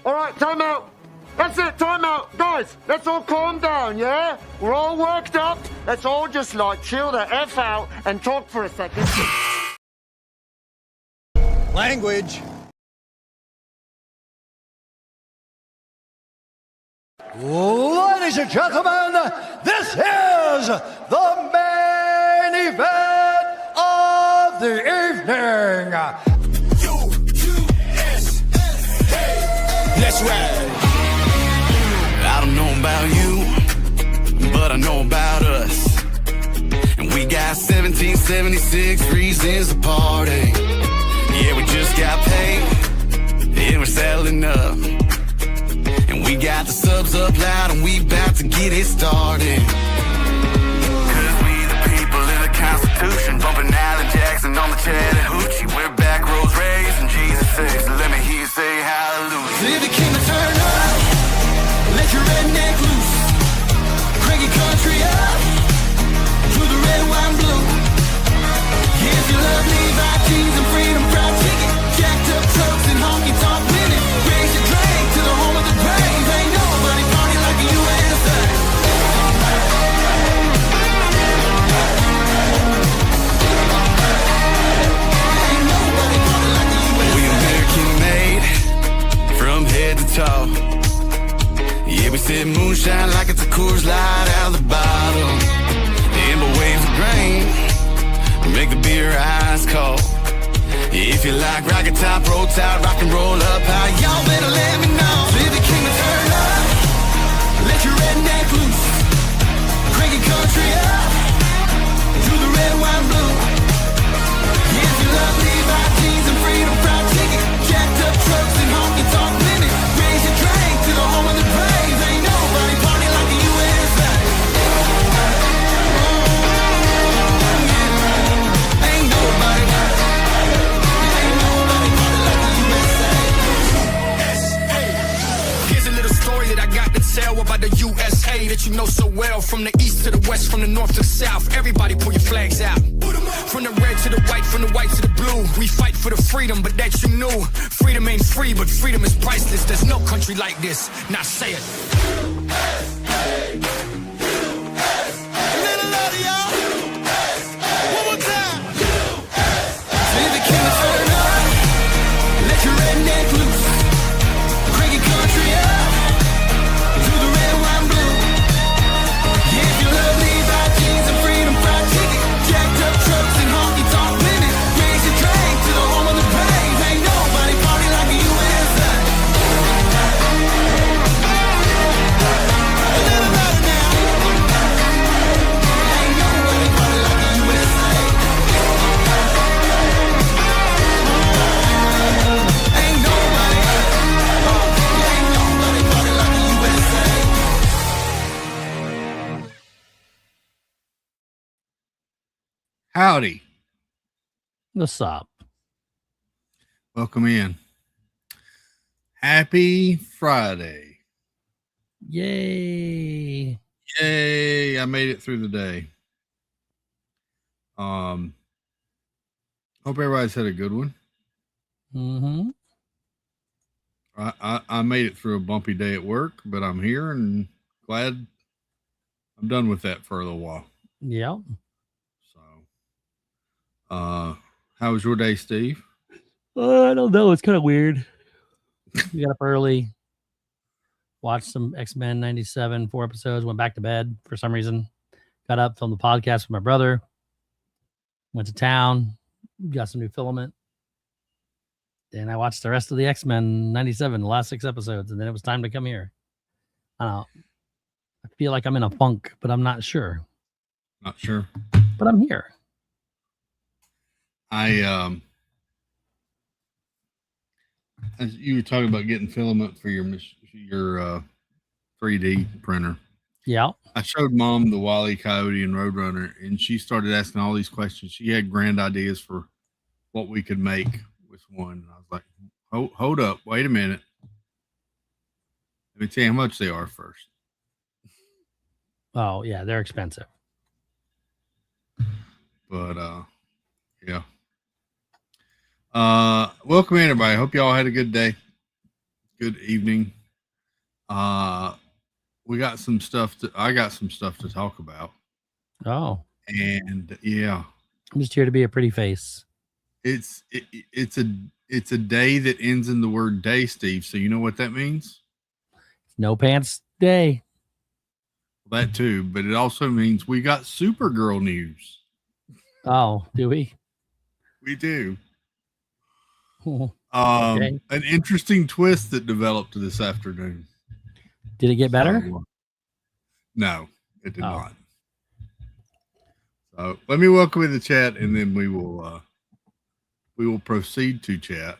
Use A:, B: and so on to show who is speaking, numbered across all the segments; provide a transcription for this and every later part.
A: All right, time out. That's it, time out. Guys, let's all calm down, yeah? We're all worked up. Let's all just, chill the F out and talk for a second.
B: Language. Ladies and gentlemen, this is the main event of the evening.
C: Let's ride. I don't know about you, but I know about us. And we got 1776 reasons to party. Yeah, we just got paid, and we're selling up. And we got the subs up loud, and we about to get it started. Cause we the people in the Constitution, bumping Alan Jackson on the Chattahoochee. We're back roads raised, and Jesus says, so let me hear you say hallelujah. So if you came to turn up, let your redneck loose. Crank your country up to the red, white, and blue. Yeah, if you love Levi jeans and freedom proud chicken, jacked up trucks and honky tonk women, raise your drink to the home of the brave. Ain't nobody party like the USA. Ain't nobody party like the USA. We American made from head to toe. Yeah, we sip moonshine like it's a Coors Light out of the bottle. Amber waves of grain make the beer ice cold. If you like rocket top, roll tide, rock and roll up high, y'all better let me know. So if you came to turn up, let your redneck loose. Crank your country up to the red, white, and blue. Yeah, if you love Levi jeans and freedom proud chicken, jacked up trucks and honky tonk women, raise your drink to the home of the brave. Ain't nobody party like the USA. Ain't nobody party like the USA. Here's a little story that I got to tell about the USA that you know so well. From the east to the west, from the north to the south, everybody pull your flags out. From the red to the white to the blue, we fight for the freedom, but that you knew. Freedom ain't free, but freedom is priceless. There's no country like this. Now say it.
D: Howdy.
E: What's up?
D: Welcome in. Happy Friday.
E: Yay.
D: Yay. I made it through the day. Hope everybody's had a good one.
E: Mm-hmm.
D: I made it through a bumpy day at work, but I'm here and glad I'm done with that for a little while.
E: Yep.
D: How was your day, Steve?
E: I don't know. It's kind of weird. We got up early, watched some X-Men 97, 4 episodes, went back to bed for some reason. Got up, filmed the podcast with my brother, went to town, got some new filament. Then I watched the rest of the X-Men 97, the last 6 episodes, and then it was time to come here. I don't know. I feel like I'm in a funk, but I'm not sure.
D: Not sure.
E: But I'm here.
D: As you were talking about getting filament for your 3D printer.
E: Yeah.
D: I showed Mom the Wile E. Coyote and Roadrunner, and she started asking all these questions. She had grand ideas for what we could make with one. And I was like, hold up, wait a minute. Let me tell you how much they are first.
E: Oh, yeah, they're expensive.
D: But yeah. Welcome in, everybody. Hope y'all had a good day. Good evening. We got some stuff I got some stuff to talk about.
E: Oh,
D: And yeah,
E: I'm just here to be a pretty face.
D: it's a day that ends in the word day, Steve. So you know what that means?
E: No pants day.
D: That too, but it also means we got Supergirl news.
E: Oh, do we?
D: We do.
E: Okay.
D: An interesting twist that developed this afternoon.
E: Did it get better?
D: No, it did
E: Oh.
D: not. So let me welcome in the chat, and then we will proceed to chat.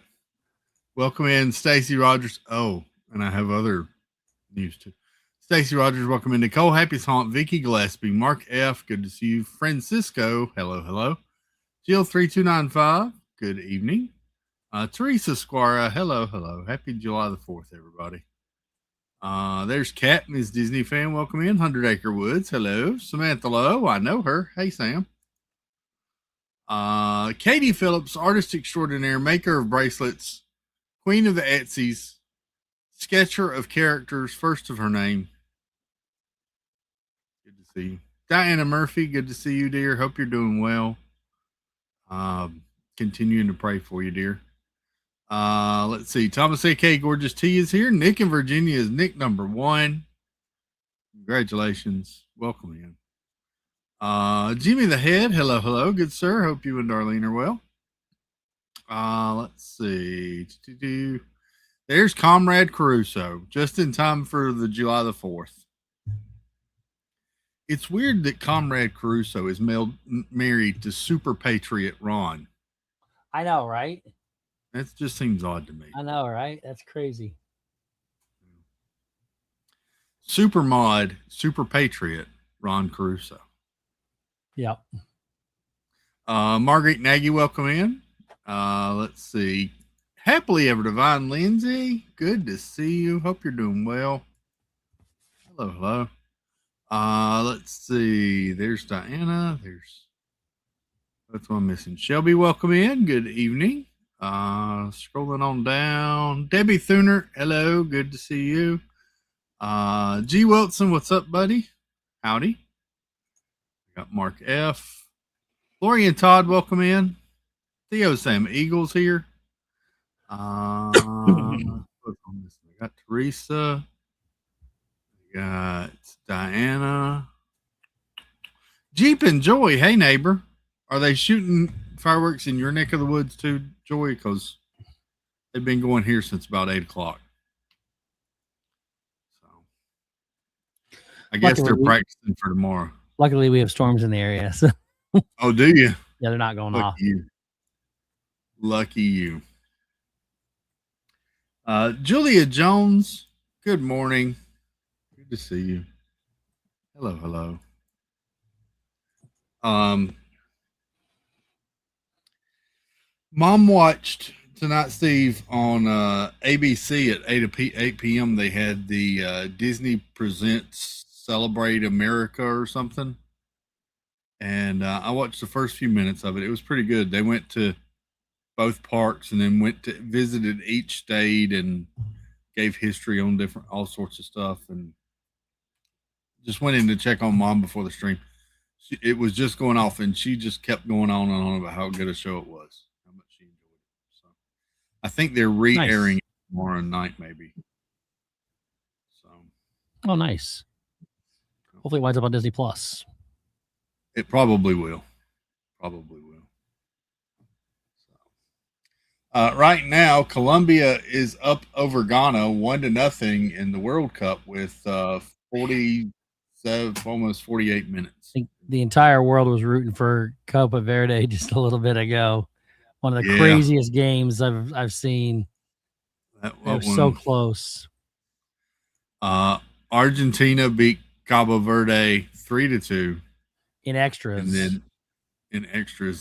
D: Welcome in Stacy Rogers. Oh, and I have other news too. Stacy Rogers, welcome in. Nicole Happy's Haunt, Vicky Gillespie, Mark F. Good to see you. Francisco, hello. Jill 3295, good evening. Teresa Squara, hello. Happy July the 4th, everybody. There's Kat, Ms. Disney fan. Welcome in. 100 Acre Woods. Hello. Samantha Lowe. I know her. Hey, Sam. Katie Phillips, artist extraordinaire, maker of bracelets, queen of the Etsy's, sketcher of characters, first of her name. Good to see you. Diana Murphy. Good to see you, dear. Hope you're doing well. Continuing to pray for you, dear. Let's see. Thomas A.K. Gorgeous T is here. Nick in Virginia is Nick number 1. Congratulations. Welcome in. Jimmy the Head. Hello. Good sir. Hope you and Darlene are well. Let's see. There's Comrade Caruso. Just in time for the July the 4th. It's weird that Comrade Caruso is married to Super Patriot Ron.
E: I know, right?
D: That just seems odd to me.
E: I know, right? That's crazy.
D: Super Mod, Super Patriot, Ron Caruso.
E: Yep.
D: Margaret Nagy, welcome in. Let's see. Happily Ever Divine Lindsay, good to see you. Hope you're doing well. Hello. Let's see. There's Diana. That's what I'm missing. Shelby, welcome in. Good evening. Scrolling on down. Debbie Thuner, hello. Good to see you. G. Wilson, what's up, buddy? Howdy. Got Mark F. Lori and Todd, welcome in. Theo Sam Eagles here. We got Teresa. We got Diana. Jeep and Joy. Hey, neighbor. Are they shooting fireworks in your neck of the woods too, Joy? Because they've been going here since about 8 o'clock. So I guess they're practicing for tomorrow.
E: Luckily, we have storms in the area. So.
D: Oh, do you?
E: Yeah, they're not going off.
D: Lucky you. Julia Jones, good morning. Good to see you. Hello. Mom watched tonight, Steve, on ABC at 8 p.m. They had the Disney Presents Celebrate America or something. And I watched the first few minutes of it. It was pretty good. They went to both parks and then visited each state and gave history on all sorts of stuff, and just went in to check on Mom before the stream. It was just going off, and she just kept going on and on about how good a show it was, how much she enjoyed it. So I think they're re-airing it tomorrow night, maybe. So.
E: Oh, nice. Hopefully it winds up on Disney Plus.
D: It probably will. Right now, Colombia is up over Ghana 1-0 in the World Cup with 47, almost 48 minutes.
E: I think the entire world was rooting for Copa Verde just a little bit ago. One of the craziest games I've seen. It was so close.
D: Argentina beat Cabo Verde 3-2
E: in extras.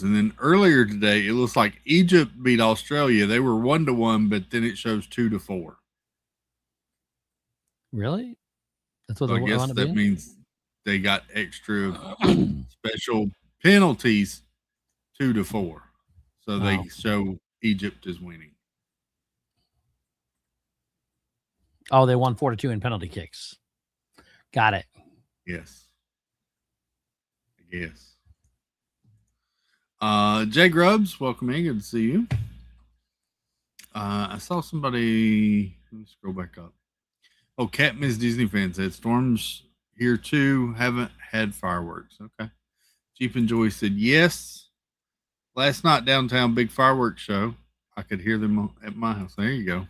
D: And then earlier today, it looks like Egypt beat Australia. They were 1-1, but then it shows 2-4.
E: Really? That's what
D: I guess that means they got extra special penalties 2-4. So they show Egypt is winning.
E: Oh, they won 4-2 in penalty kicks. Got it.
D: Yes. Yes. Jay Grubbs, welcome in. Good to see you. I saw somebody. Let me scroll back up. Oh, Cat Miss Disney fan said storms here too. Haven't had fireworks. Okay. Jeep and Joy said yes. Last night downtown, big fireworks show. I could hear them at my house. There you go.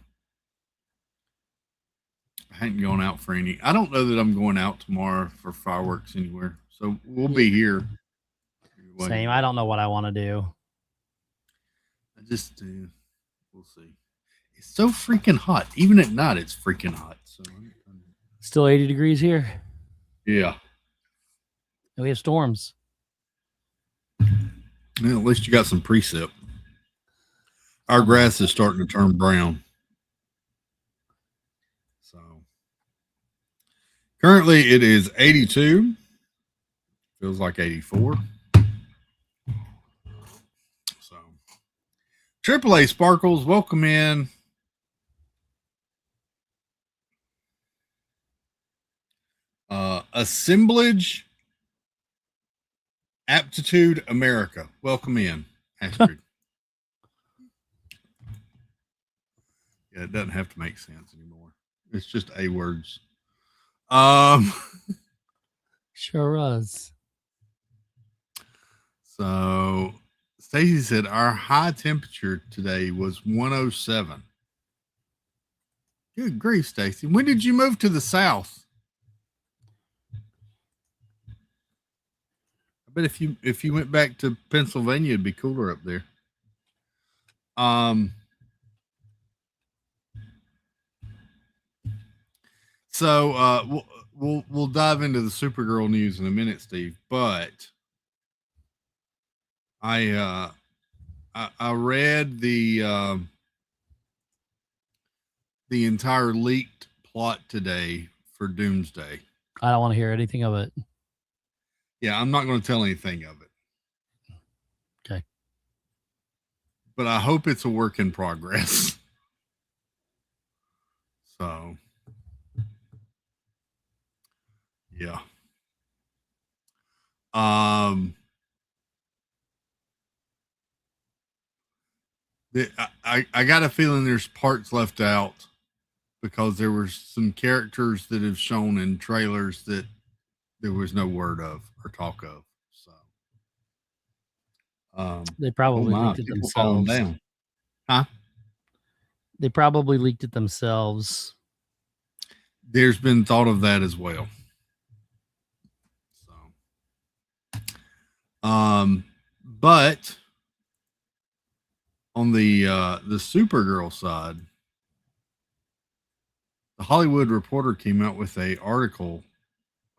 D: I hadn't gone out for any. I don't know that I'm going out tomorrow for fireworks anywhere. So we'll be here.
E: Same. I don't know what I want to do.
D: I just we'll see. It's so freaking hot. Even at night, it's freaking hot. So
E: Still 80 degrees here.
D: yeah.
E: We have storms.
D: Well, at least you got some precip. Our grass is starting to turn brown. So currently it is 82. Feels like 84. So AAA Sparkles, welcome in. Assemblage Aptitude America, welcome in. Astrid. Yeah, it doesn't have to make sense anymore. It's just A words.
E: Sure does.
D: So Stacy said our high temperature today was 107. Good grief, Stacy. When did you move to the south? I bet if you went back to Pennsylvania, it'd be cooler up there. So we'll dive into the Supergirl news in a minute, Steve. But I read the entire leaked plot today for Doomsday.
E: I don't want to hear anything of it.
D: Yeah, I'm not going to tell anything of it.
E: Okay.
D: But I hope it's a work in progress. So, yeah. I got a feeling there's parts left out because there were some characters that have shown in trailers that there was no word of or talk of. So
E: they probably leaked it themselves.
D: Down. Huh?
E: They probably leaked it themselves.
D: There's been thought of that as well. So but on the Supergirl side, the Hollywood Reporter came out with an article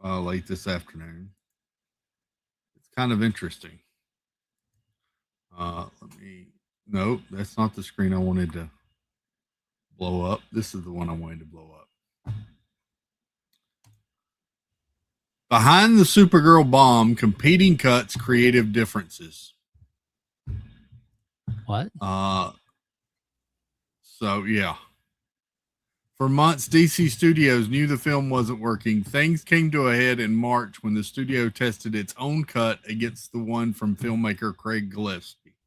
D: late this afternoon. It's kind of interesting. Nope, that's not the screen I wanted to blow up. This is the one I wanted to blow up. Behind the Supergirl bomb, competing cuts, creative differences.
E: What?
D: So yeah. For months, DC Studios knew the film wasn't working. Things came to a head in March when the studio tested its own cut against the one from filmmaker Craig Gillespie.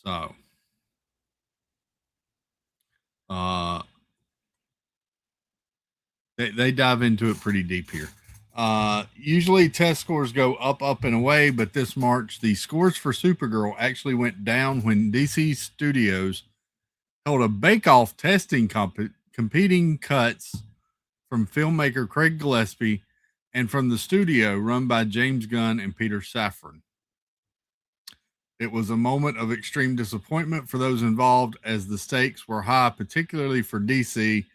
D: So, they dive into it pretty deep here. Usually test scores go up, and away, but this March, the scores for Supergirl actually went down when DC Studios held a bake-off testing competing cuts from filmmaker Craig Gillespie and from the studio run by James Gunn and Peter Safran. It was a moment of extreme disappointment for those involved as the stakes were high, particularly for DC.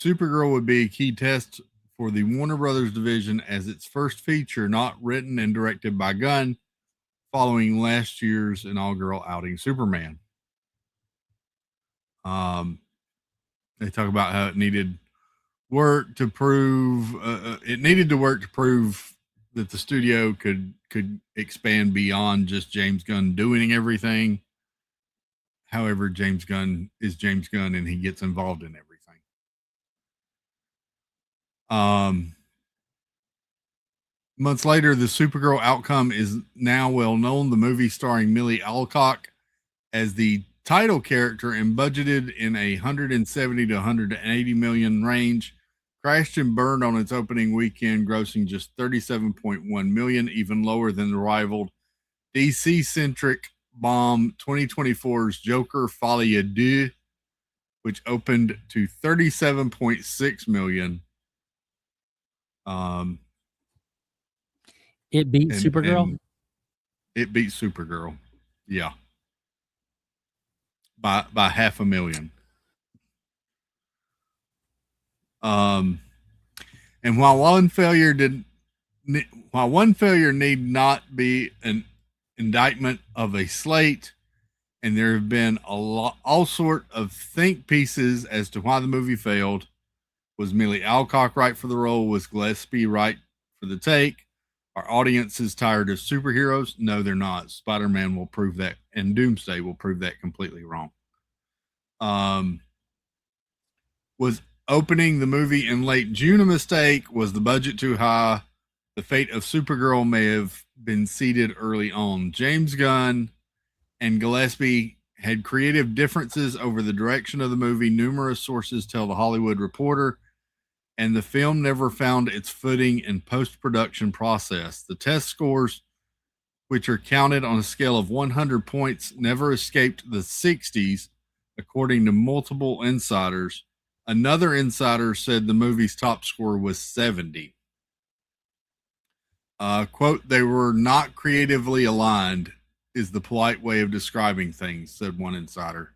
D: Supergirl would be a key test for the Warner Brothers division as its first feature not written and directed by Gunn following last year's inaugural outing, Superman. They talk about how it needed work to prove that the studio could expand beyond just James Gunn doing everything. However, James Gunn is James Gunn, and he gets involved in everything. Months later, the Supergirl outcome is now well known. The movie starring Millie Alcock as the title character and budgeted in a 170 to 180 million range, crashed and burned on its opening weekend, grossing just 37.1 million, even lower than the rivaled DC-centric bomb 2024's Joker Folie à Deux, which opened to 37.6 million.
E: It beat Supergirl.
D: It beat Supergirl. Yeah. By 500,000. And while one failure need not be an indictment of a slate, and there have been all sort of think pieces as to why the movie failed. Was Millie Alcock right for the role? Was Gillespie right for the take? Are audiences tired of superheroes? No, they're not. Spider-Man will prove that, and Doomsday will prove that completely wrong. Was opening the movie in late June a mistake? Was the budget too high? The fate of Supergirl may have been seeded early on. James Gunn and Gillespie had creative differences over the direction of the movie. Numerous sources tell The Hollywood Reporter, and the film never found its footing in post-production process. The test scores, which are counted on a scale of 100 points, never escaped the 60s, according to multiple insiders. Another insider said the movie's top score was 70. Quote, they were not creatively aligned is the polite way of describing things, said one insider.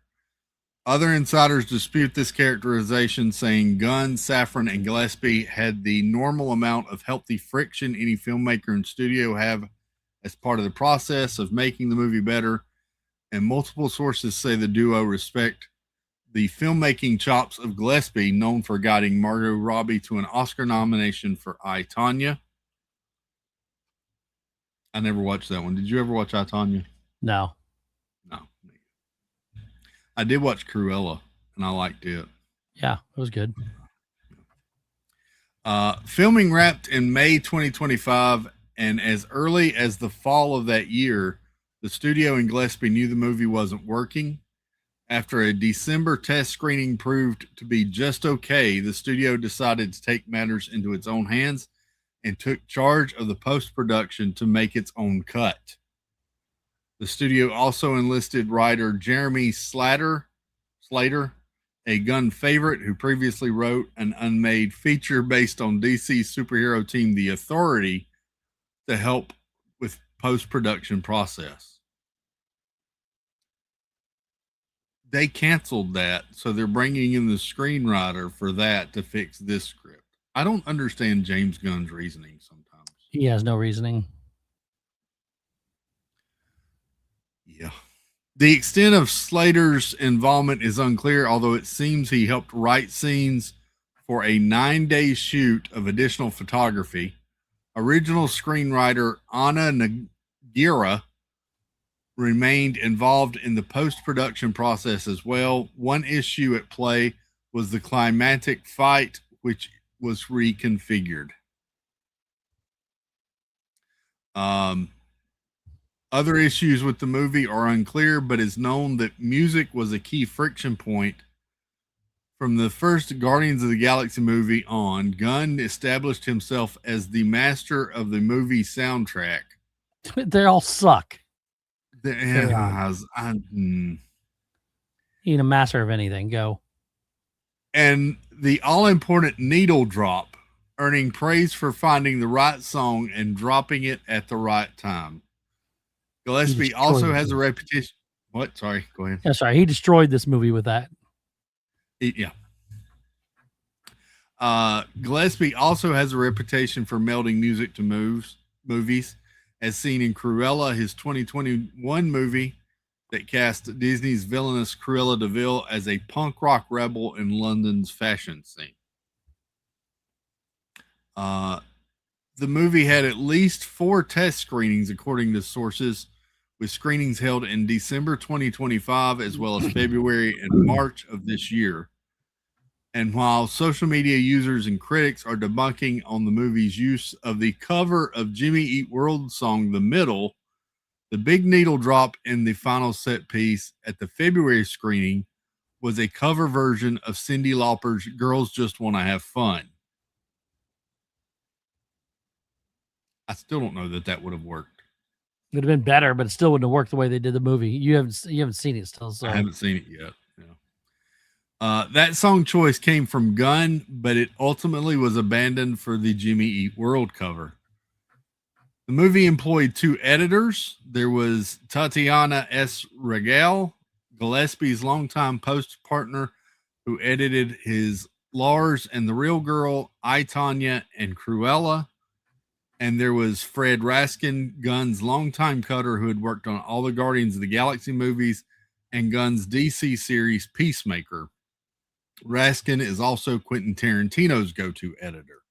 D: Other insiders dispute this characterization, saying Gunn, Safran, and Gillespie had the normal amount of healthy friction any filmmaker and studio have as part of the process of making the movie better, and multiple sources say the duo respect the filmmaking chops of Gillespie, known for guiding Margot Robbie to an Oscar nomination for I, Tonya. I never watched that one. Did you ever watch I, Tonya?
E: No.
D: No. I did watch Cruella, and I liked it.
E: Yeah, it was good.
D: Filming wrapped in May 2025, and as early as the fall of that year, the studio and Gillespie knew the movie wasn't working. After a December test screening proved to be just okay, the studio decided to take matters into its own hands and took charge of the post-production to make its own cut. The studio also enlisted writer Jeremy Slater, a Gunn favorite who previously wrote an unmade feature based on DC's superhero team, The Authority, to help with post-production process. They canceled that, so they're bringing in the screenwriter for that to fix this script. I don't understand James Gunn's reasoning sometimes.
E: He has no reasoning.
D: Yeah. The extent of Slater's involvement is unclear, although it seems he helped write scenes for a 9-day shoot of additional photography. Original screenwriter Anna Nagira remained involved in the post-production process as well. One issue at play was the climactic fight, which was reconfigured. Other issues with the movie are unclear, but it's known that music was a key friction point. From the first Guardians of the Galaxy movie on, Gunn established himself as the master of the movie soundtrack.
E: They all suck.
D: He ain't
E: a master of anything. Go.
D: And the all-important needle drop, earning praise for finding the right song and dropping it at the right time. Gillespie also has a reputation. What? Sorry, go ahead.
E: Yeah, sorry. He destroyed this movie with that.
D: Yeah. Gillespie also has a reputation for melding music to movies, as seen in Cruella, his 2021 movie that cast Disney's villainous Cruella de Vil as a punk rock rebel in London's fashion scene. The movie had at least 4 test screenings, according to sources, with screenings held in December 2025 as well as February and March of this year. And while social media users and critics are debunking on the movie's use of the cover of Jimmy Eat World song The Middle, the big needle drop in the final set piece at the February screening was a cover version of Cyndi Lauper's Girls Just Want to Have Fun. I still don't know that would have worked.
E: It would have been better, but it still wouldn't have worked the way they did the movie. You haven't seen it still. So
D: I haven't seen it yet. Yeah. That song choice came from Gunn, but it ultimately was abandoned for the Jimmy Eat World cover. The movie employed 2 editors. There was Tatiana S. Regal, Gillespie's longtime post partner, who edited his Lars and the Real Girl, I, Tonya, and Cruella. And there was Fred Raskin, Gunn's longtime cutter, who had worked on all the Guardians of the Galaxy movies and Gunn's DC series Peacemaker. Raskin is also Quentin Tarantino's go-to editor.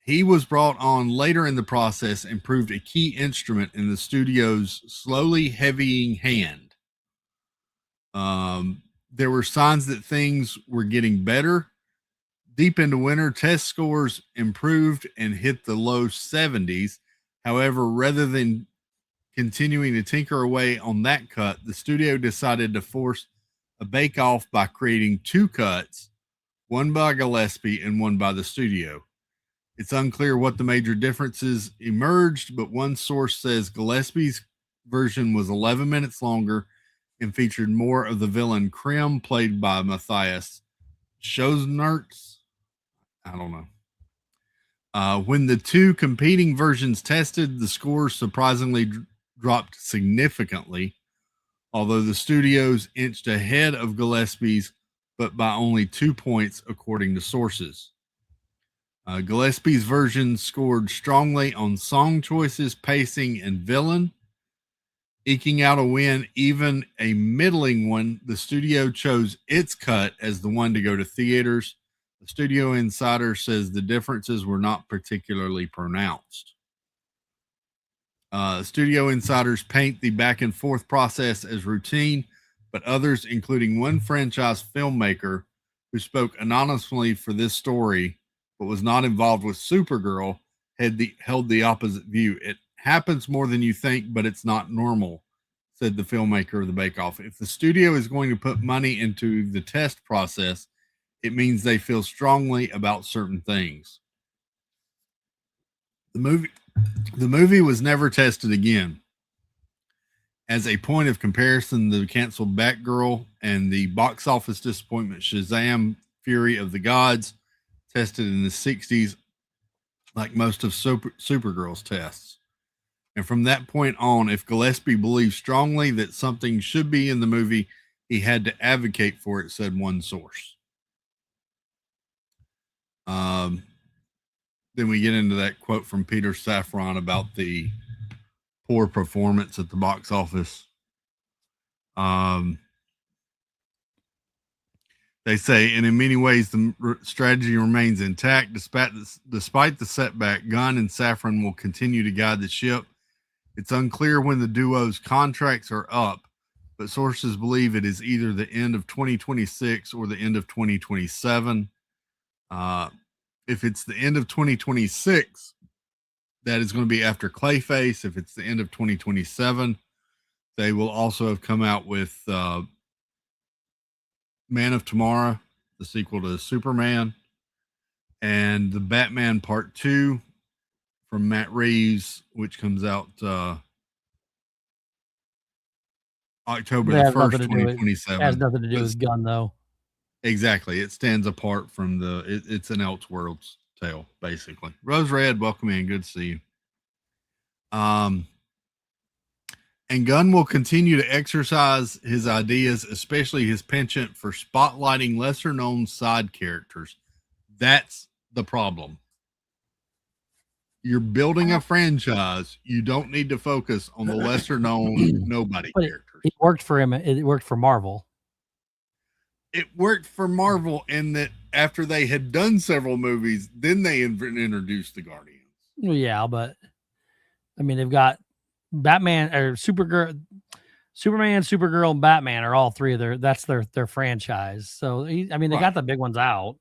D: He was brought on later in the process and proved a key instrument in the studio's slowly heavying hand. There were signs that things were getting better. Deep into winter, test scores improved and hit the low 70s. However, rather than continuing to tinker away on that cut, the studio decided to force a bake-off by creating 2 cuts, one by Gillespie and one by the studio. It's unclear what the major differences emerged, but one source says Gillespie's version was 11 minutes longer and featured more of the villain Krim, played by Matthias Schoenertz. I don't know. When the 2 competing versions tested, the scores surprisingly dropped significantly, although the studios inched ahead of Gillespie's, but by only 2 points, according to sources. Gillespie's version scored strongly on song choices, pacing, and villain, eking out a win, even a middling one. The studio chose its cut as the one to go to theaters. The Studio Insider says the differences were not particularly pronounced. Studio insiders paint the back and forth process as routine, but others, including one franchise filmmaker who spoke anonymously for this story but was not involved with Supergirl, held the opposite view. It happens more than you think, but it's not normal, said the filmmaker of the Bake Off. If the studio is going to put money into the test process, it means they feel strongly about certain things. The movie was never tested again. As a point of comparison, the canceled Batgirl and the box office disappointment Shazam! Fury of the Gods tested in the 60s, like most of Supergirl's tests. And from that point on, if Gillespie believed strongly that something should be in the movie, he had to advocate for it, said one source. Then we get into that quote from Peter Safran about the poor performance at the box office. They say, and in many ways, the strategy remains intact. Despite the setback, Gunn and Safran will continue to guide the ship. It's unclear when the duo's contracts are up, but sources believe it is either the end of 2026 or the end of 2027. If it's the end of 2026, that is going to be after Clayface. If it's the end of 2027, they will also have come out with Man of Tomorrow, the sequel to Superman, and the Batman Part 2 from Matt Reeves, which comes out October the 1st, 2027.
E: It has nothing to do with Gunn, though.
D: Exactly. It stands apart from it's an Elseworlds tale, basically. Rose Red, welcome in. Good to see you. And Gunn will continue to exercise his ideas, especially his penchant for spotlighting lesser-known side characters. That's the problem. You're building a franchise. You don't need to focus on the lesser-known nobody characters.
E: It worked for him. It worked for Marvel.
D: It worked for Marvel in that after they had done several movies, then they introduced the Guardians.
E: Well, yeah, but I mean, they've got Batman or Superman, Supergirl, and Batman are all three of their franchise. So they got the big ones out,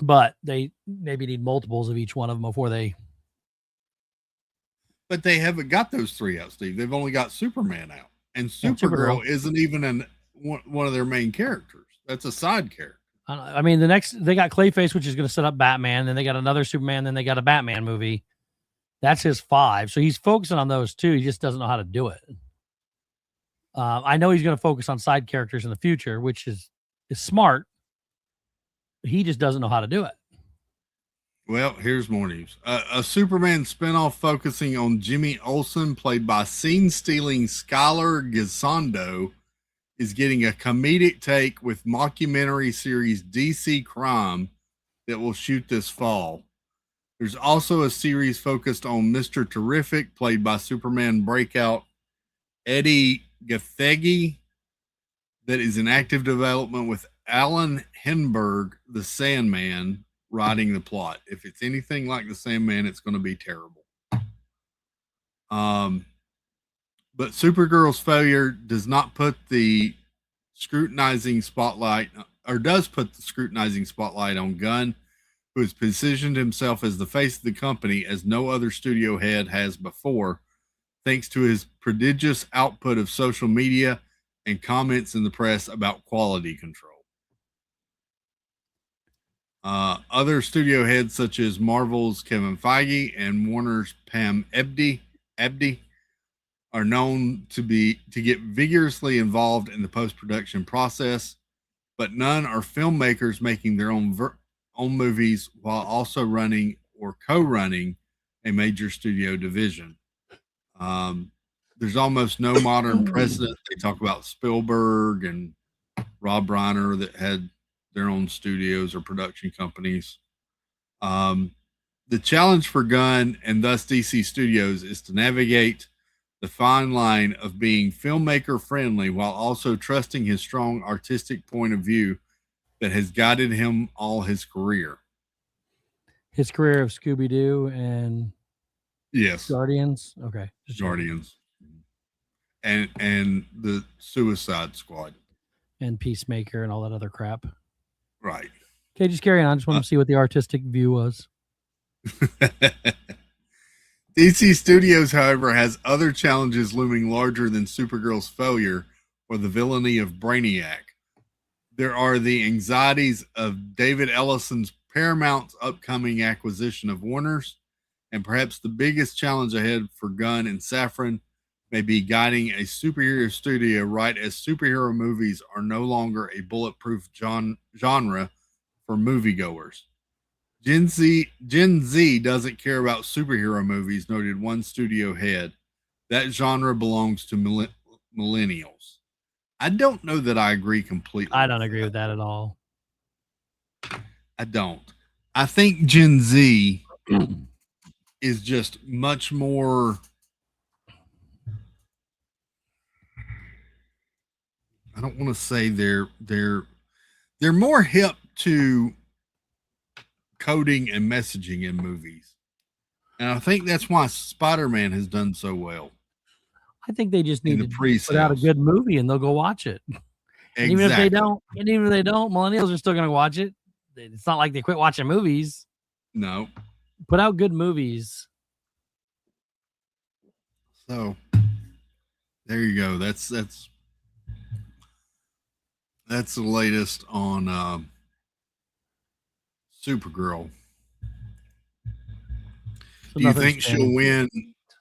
E: but they maybe need multiples of each one of them before they.
D: But they haven't got those three out, Steve. They've only got Superman out, and Supergirl isn't even one of their main characters. That's a side character.
E: I mean, they got Clayface, which is going to set up Batman. Then they got another Superman. Then they got a Batman movie. That's his 5. So he's focusing on those 2. He just doesn't know how to do it. I know he's going to focus on side characters in the future, which is smart. He just doesn't know how to do it.
D: Well, here's more news. A Superman spinoff focusing on Jimmy Olsen, played by scene-stealing Skylar Gisondo, is getting a comedic take with mockumentary series DC Crime that will shoot this fall. There's also a series focused on Mr. Terrific, played by Superman breakout Eddie Gathegi, that is in active development with Alan Henberg, the Sandman, writing the plot. If it's anything like the Sandman, it's going to be terrible. But Supergirl's failure does put the scrutinizing spotlight on Gunn, who has positioned himself as the face of the company as no other studio head has before, thanks to his prodigious output of social media and comments in the press about quality control. Other studio heads such as Marvel's Kevin Feige and Warner's Pam Abdi are known to get vigorously involved in the post-production process, but none are filmmakers making their own movies while also running or co-running a major studio division. There's almost no modern precedent. They talk about Spielberg and Rob Reiner that had their own studios or production companies. The challenge for Gunn and thus DC Studios is to navigate the fine line of being filmmaker friendly while also trusting his strong artistic point of view that has guided him all his career.
E: His career of Scooby-Doo and Guardians. Okay.
D: Guardians. And the Suicide Squad.
E: And Peacemaker and all that other crap.
D: Right.
E: Okay, just carry on. I just want to see what the artistic view was.
D: DC Studios, however, has other challenges looming larger than Supergirl's failure or the villainy of Brainiac. There are the anxieties of David Ellison's Paramount's upcoming acquisition of Warner's, and perhaps the biggest challenge ahead for Gunn and Safran may be guiding a superhero studio right as superhero movies are no longer a bulletproof genre for moviegoers. Gen Z doesn't care about superhero movies, noted one studio head. That genre belongs to millennials. I don't know that I agree completely.
E: I don't agree with that at all.
D: I don't. I think Gen Z is just much more. I don't want to say they're more hip to coding and messaging in movies. And I think that's why Spider-Man has done so well.
E: I think they just need to put out a good movie and they'll go watch it. And even if they don't, millennials are still going to watch it. It's not like they quit watching movies.
D: No.
E: Put out good movies.
D: So there you go. That's the latest on Supergirl. Do you think she'll win?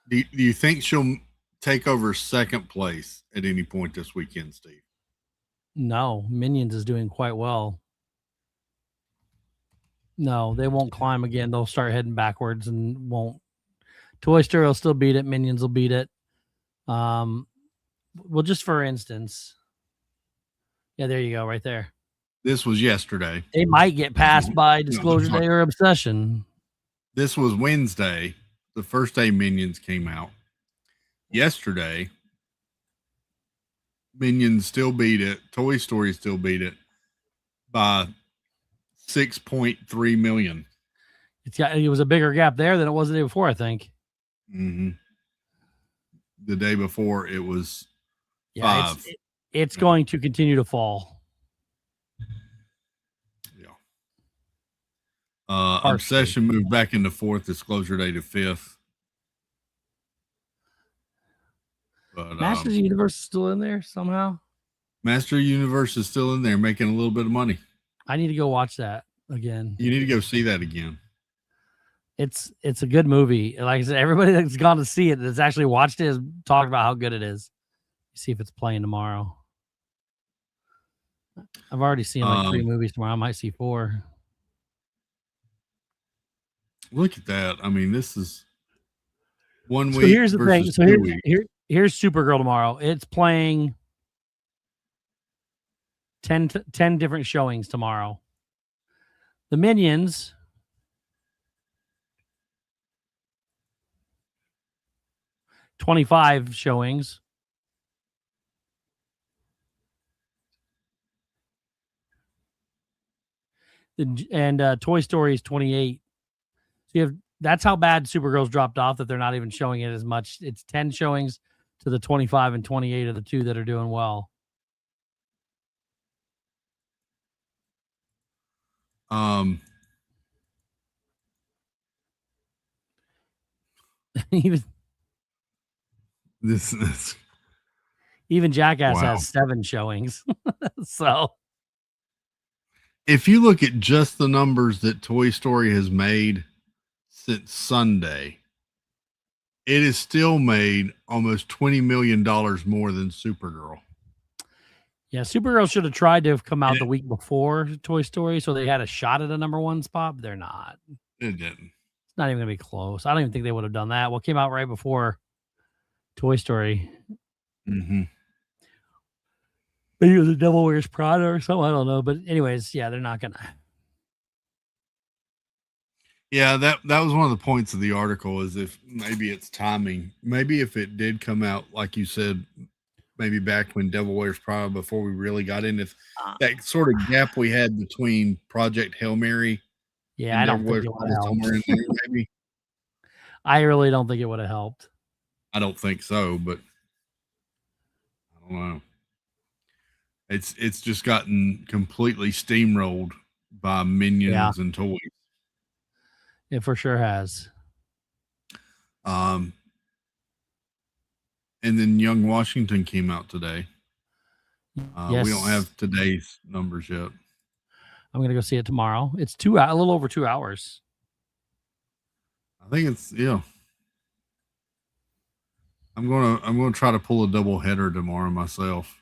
D: Do you think she'll take over second place at any point this weekend, Steve?
E: No, Minions is doing quite well. No, they won't climb again. They'll start heading backwards and won't. Toy Story will still beat it. Minions will beat it. Well, just for instance, yeah, there you go, right there.
D: This was yesterday.
E: They might get passed by Disclosure Day or Obsession.
D: This was Wednesday, the first day Minions came out. Yesterday, Minions still beat it. Toy Story still beat it by 6.3 million.
E: It was a bigger gap there than it was the day before, I think.
D: Mm-hmm. The day before it was
E: Yeah,
D: 5.
E: it's going to continue to fall.
D: Yeah. Obsession moved back into 4th. Disclosure Day to 5th. But
E: Masters of the Universe is still in there somehow.
D: Master Universe is still in there, making a little bit of money.
E: I need to go watch that again.
D: You need to go see that again.
E: It's a good movie. Like I said, everybody that's gone to see it, that's actually watched it, has talked about how good it is. See if it's playing tomorrow. I've already seen like 3 movies tomorrow. I might see 4.
D: Look at that. I mean, this is 1 week.
E: So here's the thing. So
D: here's
E: here's Supergirl tomorrow. It's playing 10 different showings tomorrow. The Minions, $25 showings. And Toy Story is 28. So that's how bad Supergirl's dropped off, that they're not even showing it as much. It's 10 showings to the 25, and 28 are the 2 that are doing well. Even Jackass has 7 showings. So
D: if you look at just the numbers that Toy Story has made since Sunday, it has still made almost $20 million more than Supergirl.
E: Yeah, Supergirl should have tried to have come out the week before Toy Story, so they had a shot at a number 1 spot, but they're not.
D: It didn't.
E: It's not even going to be close. I don't even think they would have done that. What came out right before Toy Story?
D: Mm-hmm.
E: Maybe it was a Devil Wears Prada or something. I don't know. But anyways, yeah, they're not going to.
D: Yeah, that was one of the points of the article, is if maybe it's timing. Maybe if it did come out, like you said, maybe back when Devil Wears Prada, before we really got into that sort of gap we had between Project Hail Mary.
E: Yeah, I don't think it would have helped.
D: Maybe.
E: I really don't think it would have helped.
D: I don't think so, but I don't know. It's just gotten completely steamrolled by Minions and toys.
E: It for sure has.
D: And then Young Washington came out today.
E: Yes.
D: We don't have today's numbers yet.
E: I'm gonna go see it tomorrow. It's a little over 2 hours.
D: I think it's I'm gonna try to pull a double header tomorrow myself.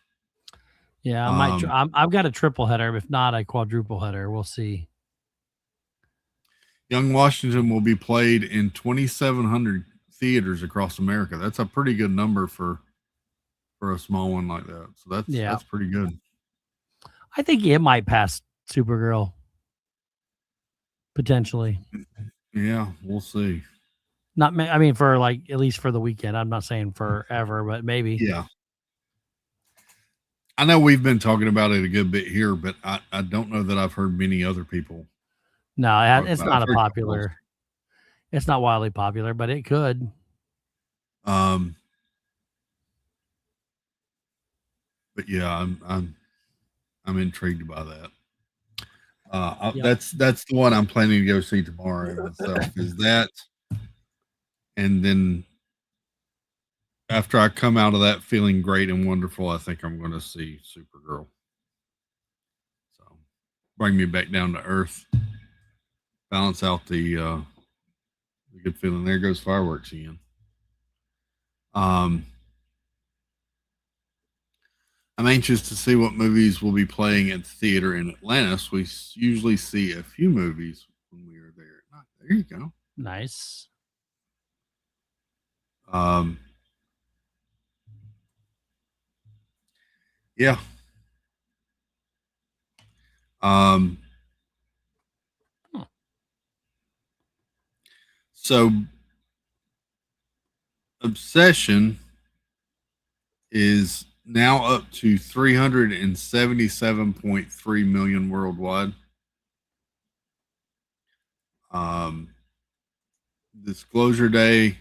E: Yeah, I might. I've got a triple header. If not, a quadruple header. We'll see.
D: Young Washington will be played in 2,700 theaters across America. That's a pretty good number for a small one like that. So that's pretty good.
E: I think it might pass Supergirl. Potentially.
D: Yeah, we'll see.
E: I mean, for like at least for the weekend. I'm not saying forever, but maybe.
D: Yeah. I know we've been talking about it a good bit here, but I don't know that I've heard many other people.
E: No, it's not a popular. It's not wildly popular, but it could.
D: But yeah, I'm intrigued by that. That's the one I'm planning to go see tomorrow myself. Is that, and then after I come out of that feeling great and wonderful, I think I'm going to see Supergirl. So bring me back down to earth, balance out the good feeling. There goes fireworks again. I'm anxious to see what movies will be playing at the theater in Atlantis. We usually see a few movies when we are there. There you go.
E: Nice.
D: Yeah. So Obsession is now up to 377.3 million worldwide. Disclosure Day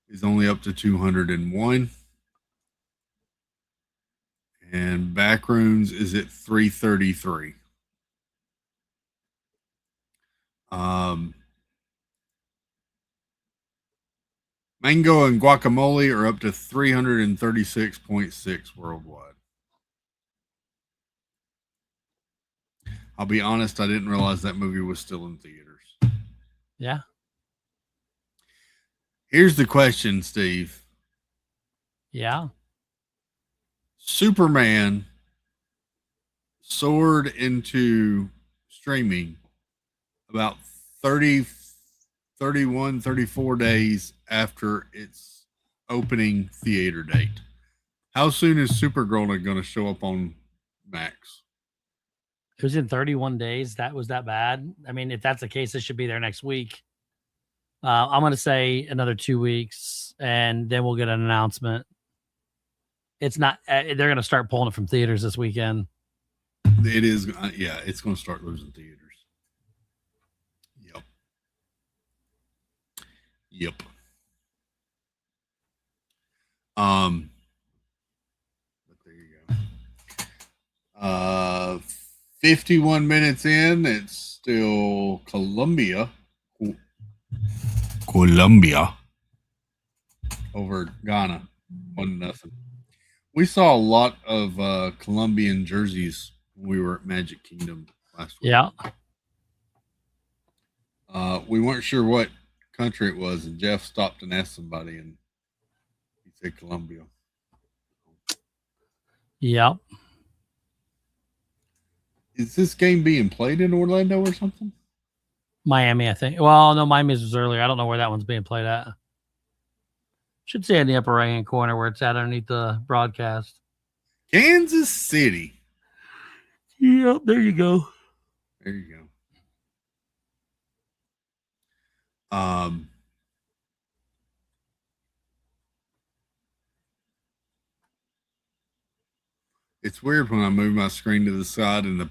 D: is only up to 201. And Backrooms is at 333. Mango and guacamole are up to 336.6 worldwide. I'll be honest, I didn't realize that movie was still in theaters.
E: Yeah.
D: Here's the question, Steve.
E: Yeah.
D: Superman soared into streaming about 30, 31, 34 days after its opening theater date. How soon is Supergirl going to show up on Max?
E: It was in 31 days. That was that bad. I mean, if that's the case, it should be there next week. I'm going to say another 2 weeks, and then we'll get an announcement. It's not. They're going to start pulling it from theaters this weekend.
D: It is. Yeah, it's going to start losing theaters. Yep. But there you go. 51 minutes in, it's still Colombia over Ghana, 1-0. We saw a lot of Colombian jerseys when we were at Magic Kingdom last week.
E: Yeah.
D: We weren't sure what country it was, and Jeff stopped and asked somebody, and he said Colombia.
E: Yep.
D: Is this game being played in Orlando or something?
E: Miami, I think. Well, no, Miami's was earlier. I don't know where that one's being played at. Should say in the upper right hand corner where it's at underneath the broadcast.
D: Kansas City.
E: Yep, there you go.
D: There you go. It's weird when I move my screen to the side and the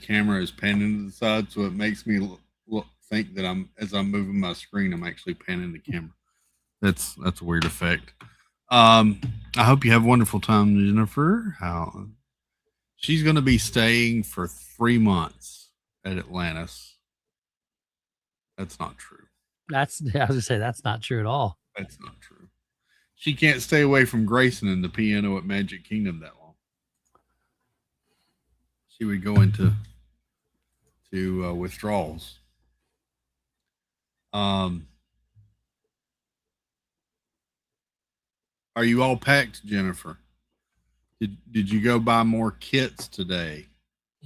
D: camera is panning to the side, so it makes me think that as I'm moving my screen, I'm actually panning the camera. That's a weird effect. I hope you have a wonderful time, Jennifer. She's going to be staying for 3 months at Atlantis. That's not true.
E: I was gonna say that's not true at all.
D: That's not true. She can't stay away from Grayson and the piano at Magic Kingdom that long. She would go into withdrawals. Are you all packed, Jennifer? Did you go buy more kits today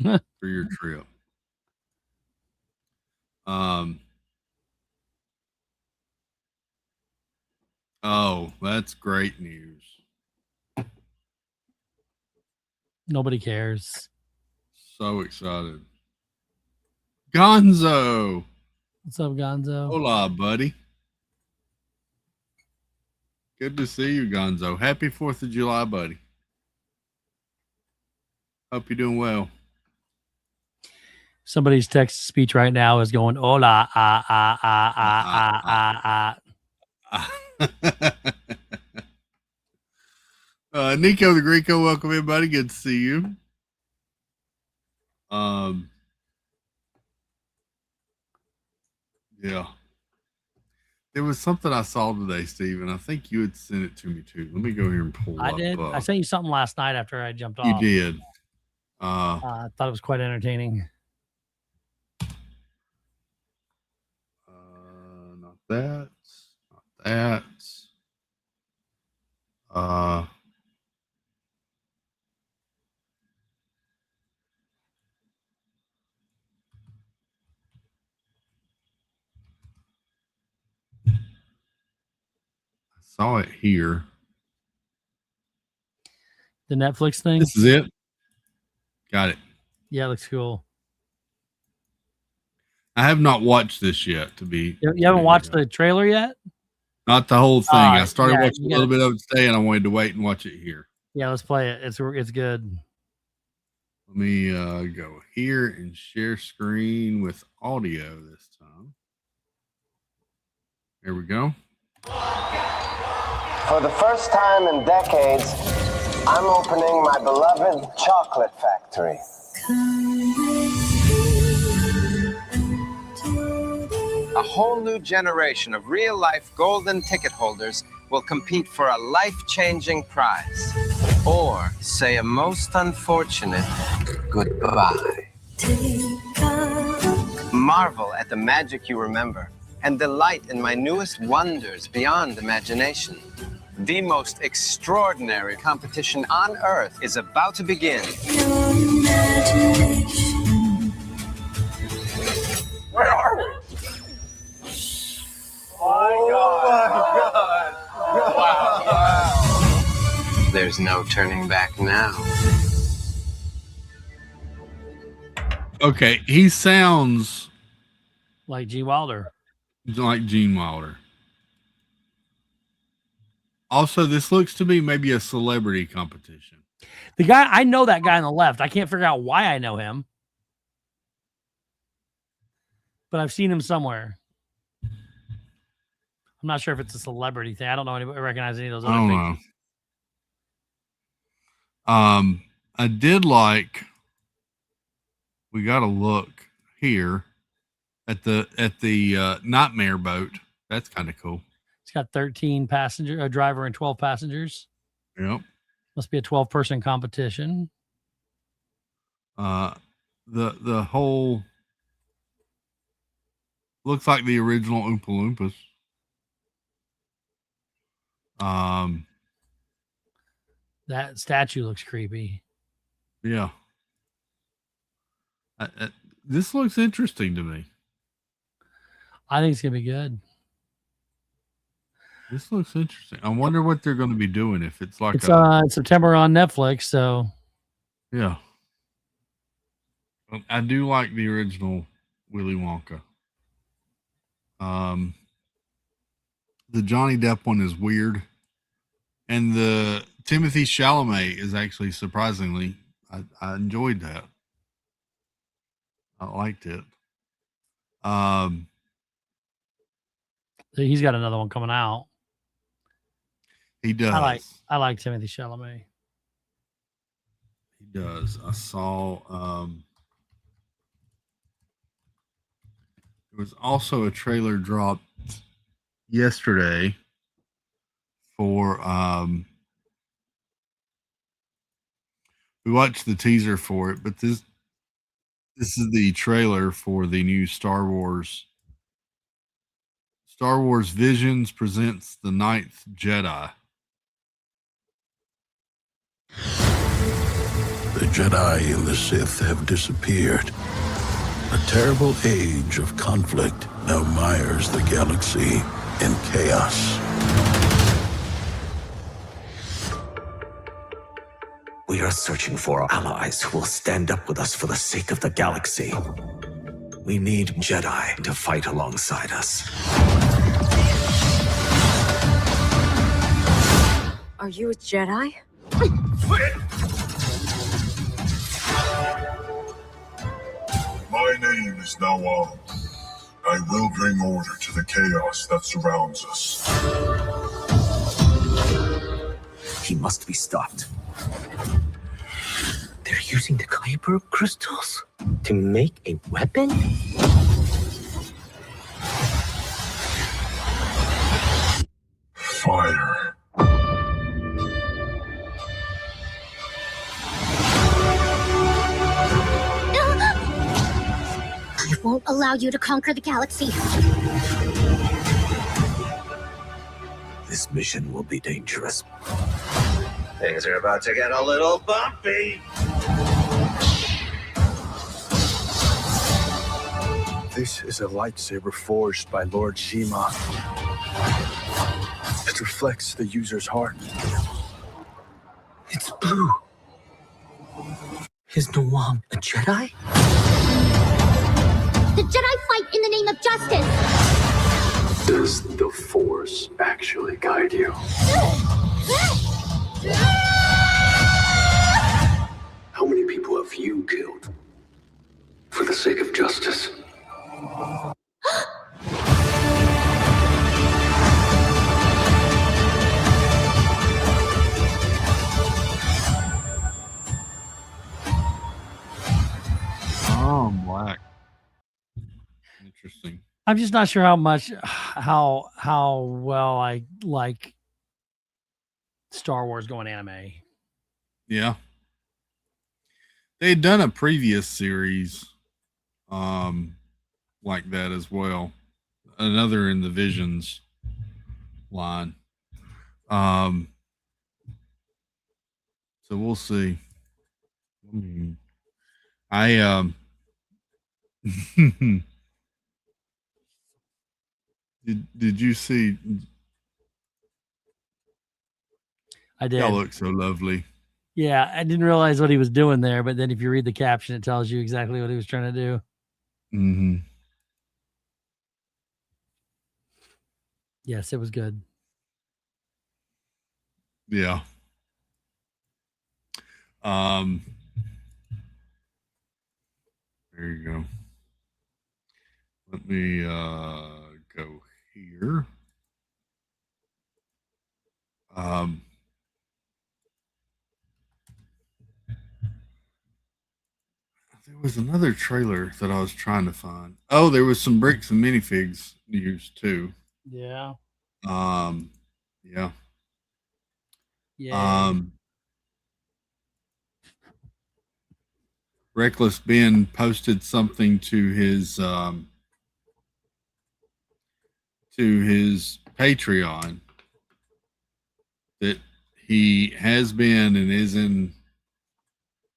D: for your trip? Oh, that's great news.
E: Nobody cares.
D: So excited. Gonzo.
E: What's up, Gonzo?
D: Hola, buddy. Good to see you, Gonzo. Happy 4th of July, buddy. Hope you're doing well.
E: Somebody's text speech right now is going, hola,
D: Nico the Greco, welcome everybody. Good to see you. Yeah. There was something I saw today, Steve, and I think you had sent it to me too. Let me go here and pull
E: I
D: up.
E: did. I sent you something last night after I jumped off.
D: You did.
E: I thought it was quite entertaining.
D: Not that. Not that. Saw it here.
E: The Netflix thing?
D: This is it. Got it.
E: Yeah, it looks cool.
D: I have not watched this yet. You
E: haven't watched the trailer yet?
D: Not the whole thing. I started watching a little bit of it today, and I wanted to wait and watch it here.
E: Yeah, let's play it. It's good.
D: Let me go here and share screen with audio this time. There we go.
F: For the first time in decades, I'm opening my beloved chocolate factory. A whole new generation of real-life golden ticket holders will compete for a life-changing prize. Or say a most unfortunate goodbye. Marvel at the magic you remember and delight in my newest wonders beyond imagination. The most extraordinary competition on Earth is about to begin. Where are we? Oh my God. Wow. There's no turning back now.
D: Okay, he sounds
E: Like Gene Wilder.
D: like Gene Wilder. Also, this looks to be maybe a celebrity competition.
E: The guy, I know that guy on the left. I can't figure out why I know him, but I've seen him somewhere. I'm not sure if it's a celebrity thing. I don't know anybody recognize any of those other
D: I don't
E: faces.
D: know. I did like. We got to look here at the Nightmare boat. That's kind of cool.
E: It's got 13 passenger, a driver and 12 passengers.
D: Yep.
E: Must be a 12-person competition.
D: The whole looks like the original Oompa Loompas.
E: That statue looks creepy.
D: Yeah. This looks interesting to me.
E: I think it's gonna be good.
D: This looks interesting. I wonder what they're going to be doing if it's like
E: It's September on Netflix, so
D: yeah. I do like the original Willy Wonka. The Johnny Depp one is weird, and the Timothy Chalamet is actually surprisingly. I enjoyed that. I liked it.
E: he's got another one coming out.
D: He does.
E: I like Timothy Chalamet.
D: He does. I saw there was also a trailer dropped yesterday for we watched the teaser for it, but this is the trailer for the new Star Wars. Star Wars Visions presents The Ninth Jedi.
G: The Jedi and the Sith have disappeared. A terrible age of conflict now mires the galaxy in chaos.
H: We are searching for allies who will stand up with us for the sake of the galaxy. We need Jedi to fight alongside us.
I: Are you a Jedi?
J: My name is Nawam. I will bring order to the chaos that surrounds us.
H: He must be stopped. They're using the Kyber crystals to make a weapon?
J: Fire.
I: I won't allow you to conquer the galaxy.
H: This mission will be dangerous.
F: Things are about to get a little bumpy.
K: This is a lightsaber forged by Lord Shima. It reflects the user's heart.
H: It's blue. Is Nawam a Jedi?
I: The Jedi fight in the name of justice.
K: Does the Force actually guide you? How many people have you killed for the sake of justice?
D: Interesting.
E: I'm just not sure how well I like Star Wars going anime.
D: Yeah. They had done a previous series like that as well. Another in the Visions line. So we'll see. Did you see?
E: I did.
D: Y'all look so lovely.
E: Yeah, I didn't realize what he was doing there, but then if you read the caption, it tells you exactly what he was trying to do.
D: Mm-hmm.
E: Yes, it was good.
D: Yeah. There you go. Let me go here. There was another trailer that I was trying to find. Oh, there was some bricks and minifigs news too.
E: Yeah.
D: Yeah.
E: Yeah.
D: Reckless Ben posted something to his Patreon that he has been and is in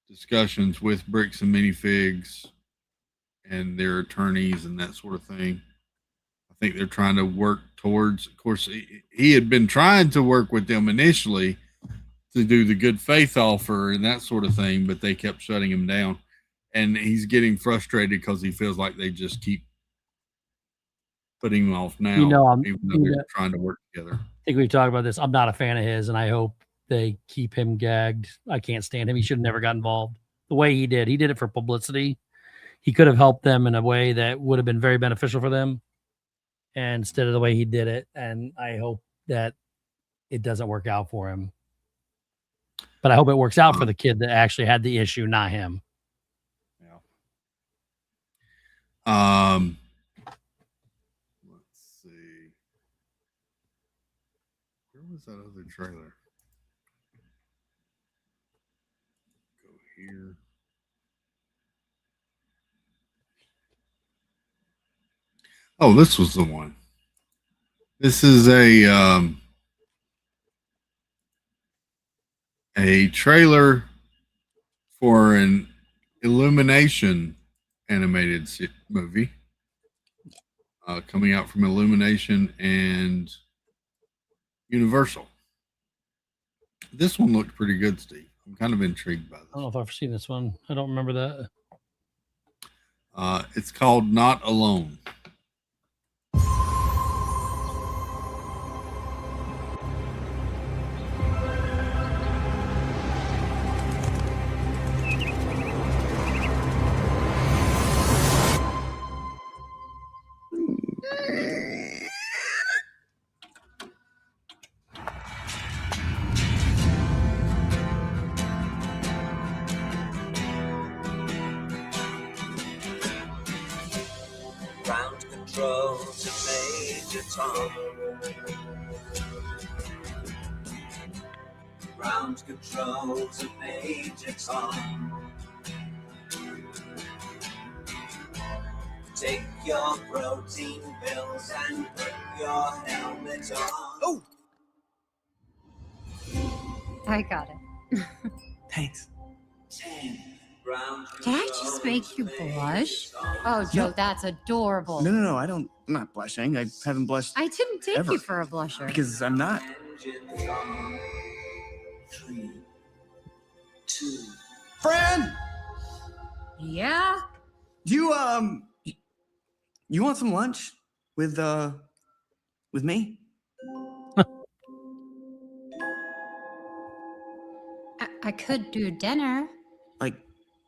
D: discussions with Bricks and Minifigs and their attorneys and that sort of thing. I think they're trying to work towards, of course, he had been trying to work with them initially to do the good faith offer and that sort of thing, but they kept shutting him down. And he's getting frustrated because he feels like they just keep putting him off now, even though they're trying to work together.
E: I think we've talked about this. I'm not a fan of his, and I hope they keep him gagged. I can't stand him. He should have never got involved the way he did. He did it for publicity. He could have helped them in a way that would have been very beneficial for them, and instead of the way he did it. And I hope that it doesn't work out for him. But I hope it works out for the kid that actually had the issue, not him.
D: Let's see. Where was that other trailer? Go here. Oh, this was the one. This is a trailer for an Illumination animated movie coming out from Illumination and Universal. This one looked pretty good, Steve. I'm kind of intrigued by this.
E: I don't know if I've seen this one. I don't remember that.
D: It's called Not Alone.
L: Ground control to Major Tom. Ground control to Major Tom. Take your protein pills and put your helmet on. Oh!
M: I got it.
L: Thanks. 10.
M: Did I just make you blush? Oh, Joe,
N: No.
M: that's adorable.
N: No, I'm not blushing. I haven't blushed
M: I didn't take
N: ever.
M: you for a blusher.
N: Because I'm not.
L: 3, 2.
N: Fran!
M: Yeah?
N: Do you want some lunch with me?
M: I could do dinner.
N: Like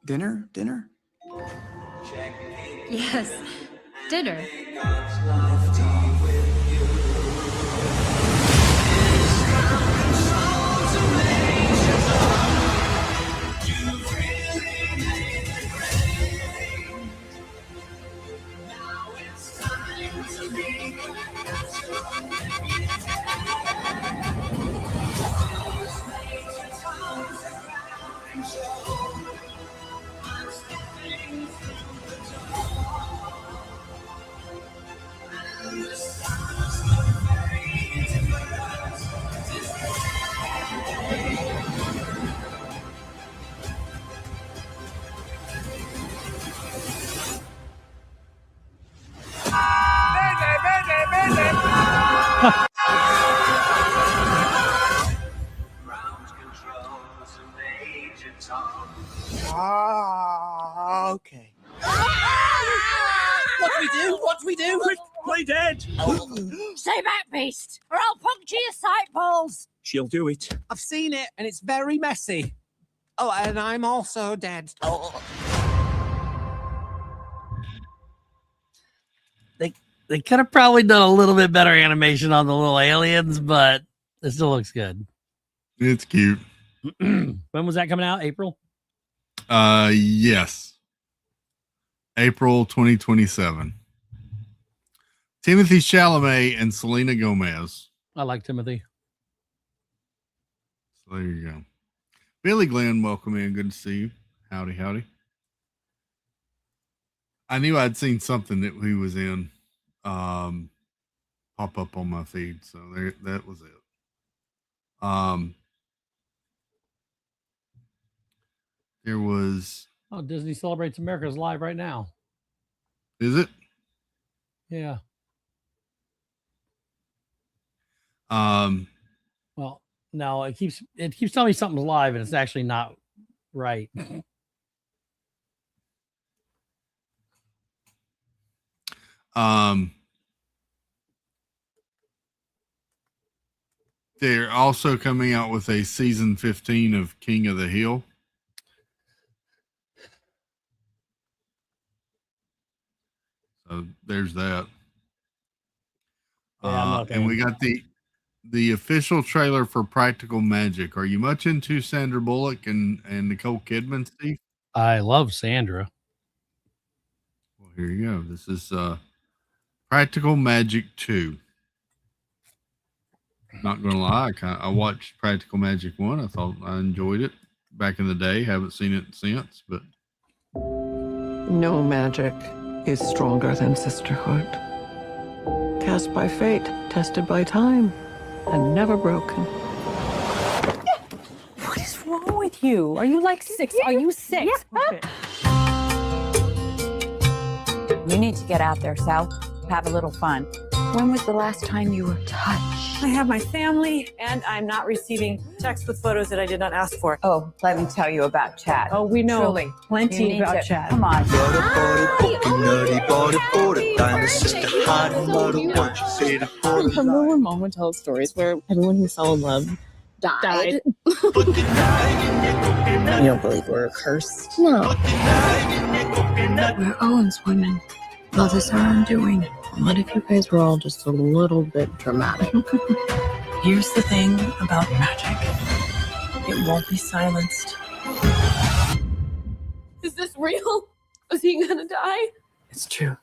N: dinner?
M: Yes, dinner.
N: Okay.
L: What do we do? Quick, play dead.
M: Stay back, beast, or I'll puncture your sight balls.
L: She'll do it.
N: I've seen it, and it's very messy. Oh, and I'm also dead.
E: They could have probably done a little bit better animation on the little aliens, but it still looks good.
D: It's cute.
E: When was that coming out? April?
D: Yes. April 2027. Timothy Chalamet and Selena Gomez.
E: I like Timothy.
D: So there you go. Billy Glenn, welcome in. Good to see you. Howdy, howdy. I knew I'd seen something that he was in pop up on my feed, so there, that was it. There was.
E: Oh, Disney Celebrates America's live right now.
D: Is it?
E: Yeah. Well, no, it keeps telling me something's live, and it's actually not right.
D: They're also coming out with a season 15 of King of the Hill. So there's that. And we got the official trailer for Practical Magic. Are you much into Sandra Bullock and Nicole Kidman, Steve?
E: I love Sandra.
D: Well, here you go. This is Practical Magic 2. Not gonna lie, I watched Practical Magic 1. I thought I enjoyed it back in the day. Haven't seen it since, but
O: no magic is stronger than sisterhood. Cast by fate, tested by time, and never broken.
P: What is wrong with you? Are you like 6? Are you 6?
M: You need to get out there, Sal. Have a little fun. When was the last time you were touched?
P: I have my family, and I'm not receiving texts with photos that I did not ask for.
M: Oh, let me tell you about Chad.
P: Oh, we know
M: Truly,
P: plenty
M: you need
P: about
M: to-
P: Chad.
M: Come on.
Q: Remember when Mom would tell us stories where everyone who fell in love died? You don't believe we're cursed?
O: No. We're Owen's women. Love is our undoing. What if you guys were all just a little bit dramatic?
Q: Here's the thing about magic. It won't be silenced.
P: Is this real? Is he gonna die?
Q: It's true.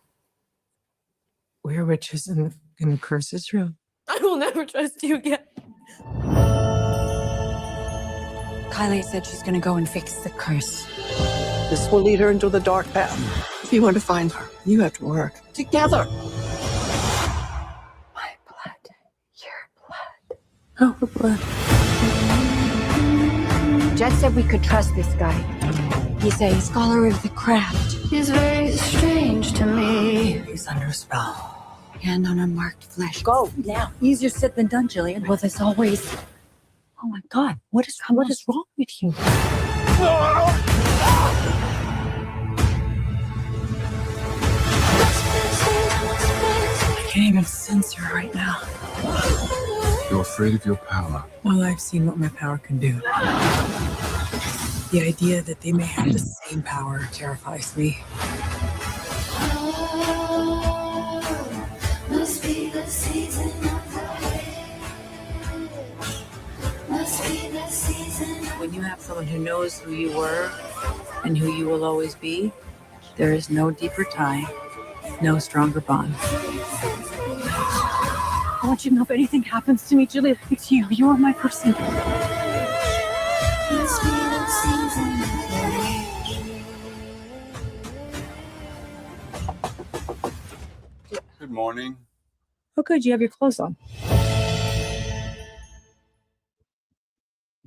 Q: We're witches and the curse is real.
P: I will never trust you again.
M: Kylie said she's gonna go and fix the curse.
O: This will lead her into the dark path. If you want to find her, you have to work together.
M: My blood. Your blood.
O: Our blood.
M: Jed said we could trust this guy. He's a scholar of the craft.
O: He's very strange to me.
Q: He's under a spell.
M: Hand on unmarked flesh. Go now. Easier said than done, Jillian. Well, there's always. Oh my God! What is wrong with you?
Q: I can't even sense her right now.
G: You're afraid of your power.
Q: Well, I've seen what my power can do. The idea that they may have the same power terrifies me.
L: Must be the season of the must be the season.
Q: When you have someone who knows who you were and who you will always be, there is no deeper tie, no stronger bond.
P: I want you to know if anything happens to me, Julia, it's you. You are my person.
L: Must be the season
R: morning.
M: Oh, good. You have your clothes on.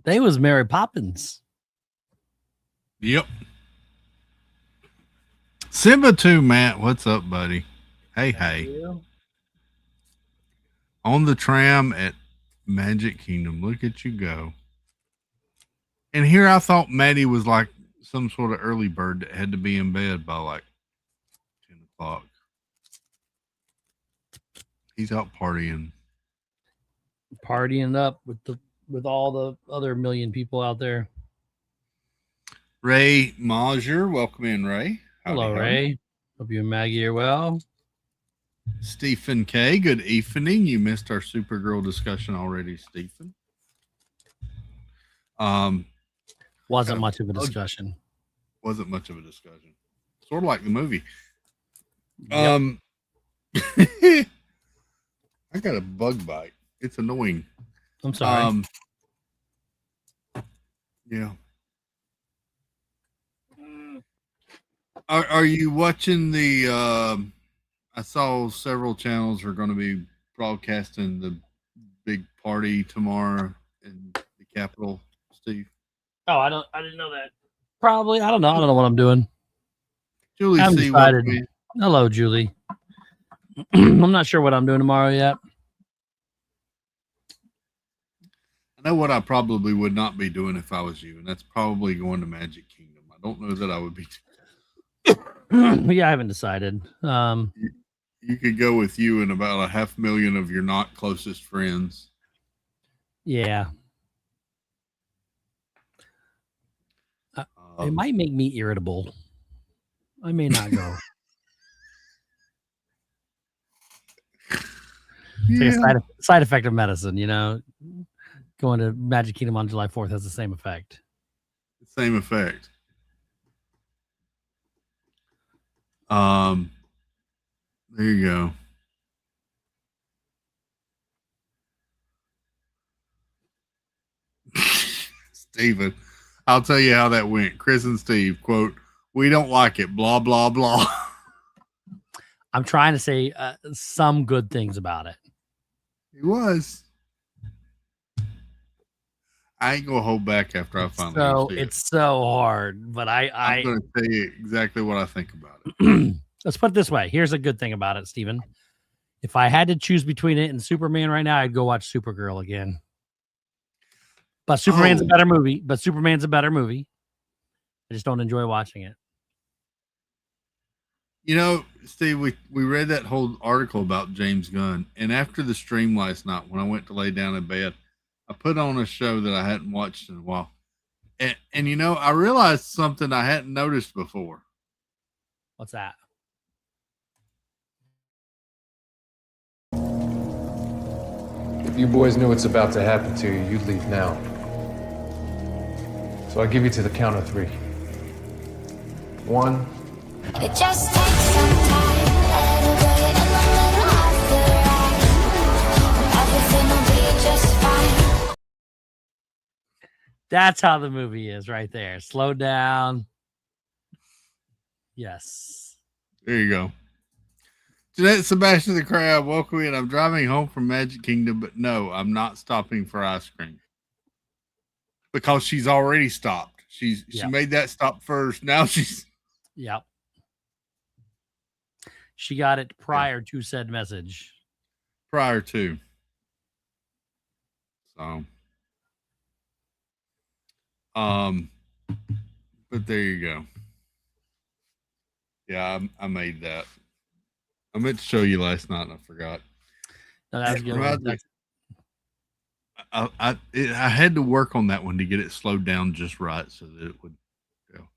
E: They was Mary Poppins.
D: Yep. Simba too, Matt. What's up, buddy? Hey. On the tram at Magic Kingdom. Look at you go. And here I thought Maddie was like some sort of early bird that had to be in bed by like 10 o'clock. He's out partying.
E: Partying up with all the other million people out there.
D: Ray Mosier, welcome in, Ray.
E: Hello, Ray. Hope you and Maggie are well.
D: Stephen K, good evening. You missed our Supergirl discussion already, Stephen.
E: Wasn't much of a discussion.
D: Wasn't much of a discussion. Sort of like the movie.
E: Yep.
D: I got a bug bite. It's annoying.
E: I'm sorry.
D: Yeah. Are you watching the I saw several channels are going to be broadcasting the big party tomorrow in the Capitol, Steve?
E: Oh, I didn't know that. Probably. I don't know. I don't know what I'm doing.
D: Julie
E: I'm
D: C.
E: decided.
D: welcome in.
E: Hello, Julie. I'm not sure what I'm doing tomorrow yet.
D: I know what I probably would not be doing if I was you, and that's probably going to Magic Kingdom. I don't know that I would be.
E: Yeah, I haven't decided.
D: You could go with you and about 500,000 of your not closest friends.
E: Yeah. It might make me irritable. I may not go. It's like a side effect of medicine, you know. Going to Magic Kingdom on July 4th has the same effect.
D: Same effect. There you go. Steven, I'll tell you how that went. Chris and Steve, quote, "We don't like it, blah, blah, blah."
E: I'm trying to say some good things about it.
D: It was. I ain't gonna hold back after I finally see it.
E: It's so hard, but
D: I'm gonna tell you exactly what I think about it.
E: Let's put it this way. Here's a good thing about it, Steven. If I had to choose between it and Superman right now, I'd go watch Supergirl again. But Superman's a better movie. I just don't enjoy watching it.
D: You know, Steve, we read that whole article about James Gunn, and after the stream last night, when I went to lay down in bed, I put on a show that I hadn't watched in a while. And you know, I realized something I hadn't noticed before.
E: What's that?
S: If you boys knew what's about to happen to you, you'd leave now. So I give you to the count of 3. 1.
L: It just takes some time, in the middle of the ride. Everything will be just fine.
E: That's how the movie is right there. Slow down. Yes.
D: There you go. Jeanette Sebastian the Crab, welcome in. I'm driving home from Magic Kingdom, but no, I'm not stopping for ice cream. Because she's already stopped. She made that stop first. Now she's...
E: Yep. She got it prior to said message.
D: Prior to. So. But there you go. Yeah, I made that. I meant to show you last night and I forgot.
E: No, that was good.
D: I had to work on that one to get it slowed down just right so that it would go.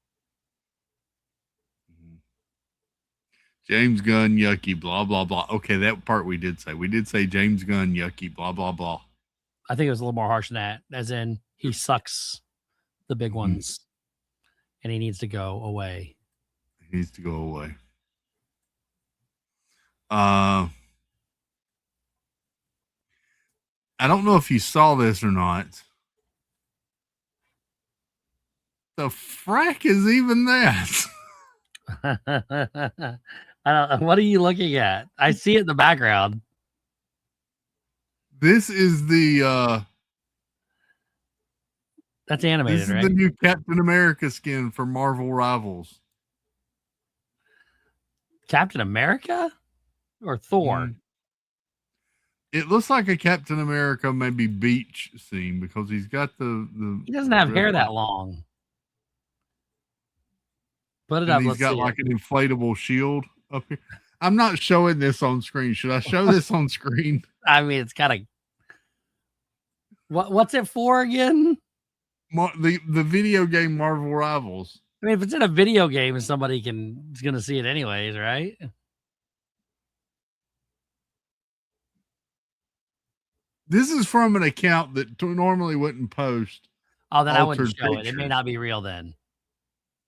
D: James Gunn, yucky, blah, blah, blah. Okay, that part we did say. We did say James Gunn, yucky, blah, blah, blah.
E: I think it was a little more harsh than that, as in he sucks the big ones and he needs to go away.
D: He needs to go away. I don't know if you saw this or not. The frack is even that.
E: I don't. What are you looking at? I see it in the background.
D: This is the
E: That's animated,
D: this is
E: right?
D: the new Captain America skin for Marvel Rivals.
E: Captain America or Thor?
D: It looks like a Captain America maybe beach scene because he's got the
E: He doesn't have
D: red
E: hair that
D: light.
E: long. Put it
D: And
E: up.
D: he's
E: Let's
D: got
E: see
D: like
E: it.
D: an inflatable shield up here. I'm not showing this on screen. Should I show this on screen?
E: I mean, it's kind of. What's it for again?
D: The video game Marvel Rivals.
E: I mean, if it's in a video game, somebody is going to see it anyways, right?
D: This is from an account that normally wouldn't post.
E: Oh, then I wouldn't
D: altered
E: show it. It may
D: pictures.
E: not be real then.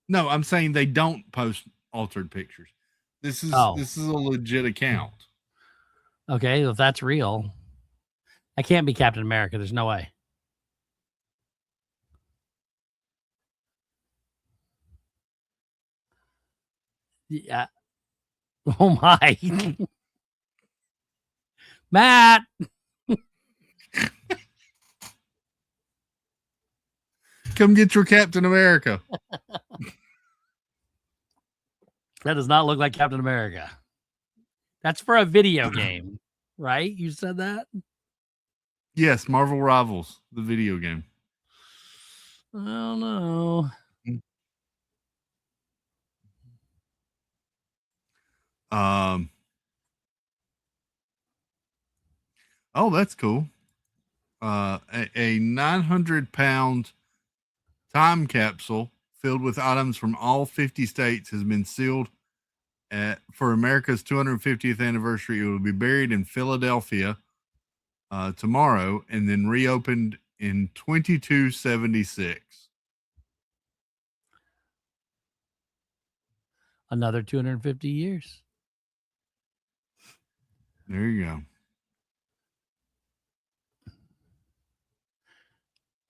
D: No, I'm saying they don't post altered pictures. This is
E: Oh.
D: this is a legit account.
E: Okay, if that's real, I can't be Captain America. There's no way. Yeah. Oh my. Matt.
D: Come get your Captain America.
E: That does not look like Captain America. That's for a video game, right? You said that?
D: Yes, Marvel Rivals, the video game.
E: I don't know.
D: Oh, that's cool. A 900-pound time capsule filled with items from all 50 states has been sealed for America's 250th anniversary. It will be buried in Philadelphia tomorrow and then reopened in 2276.
E: Another 250 years.
D: There you go.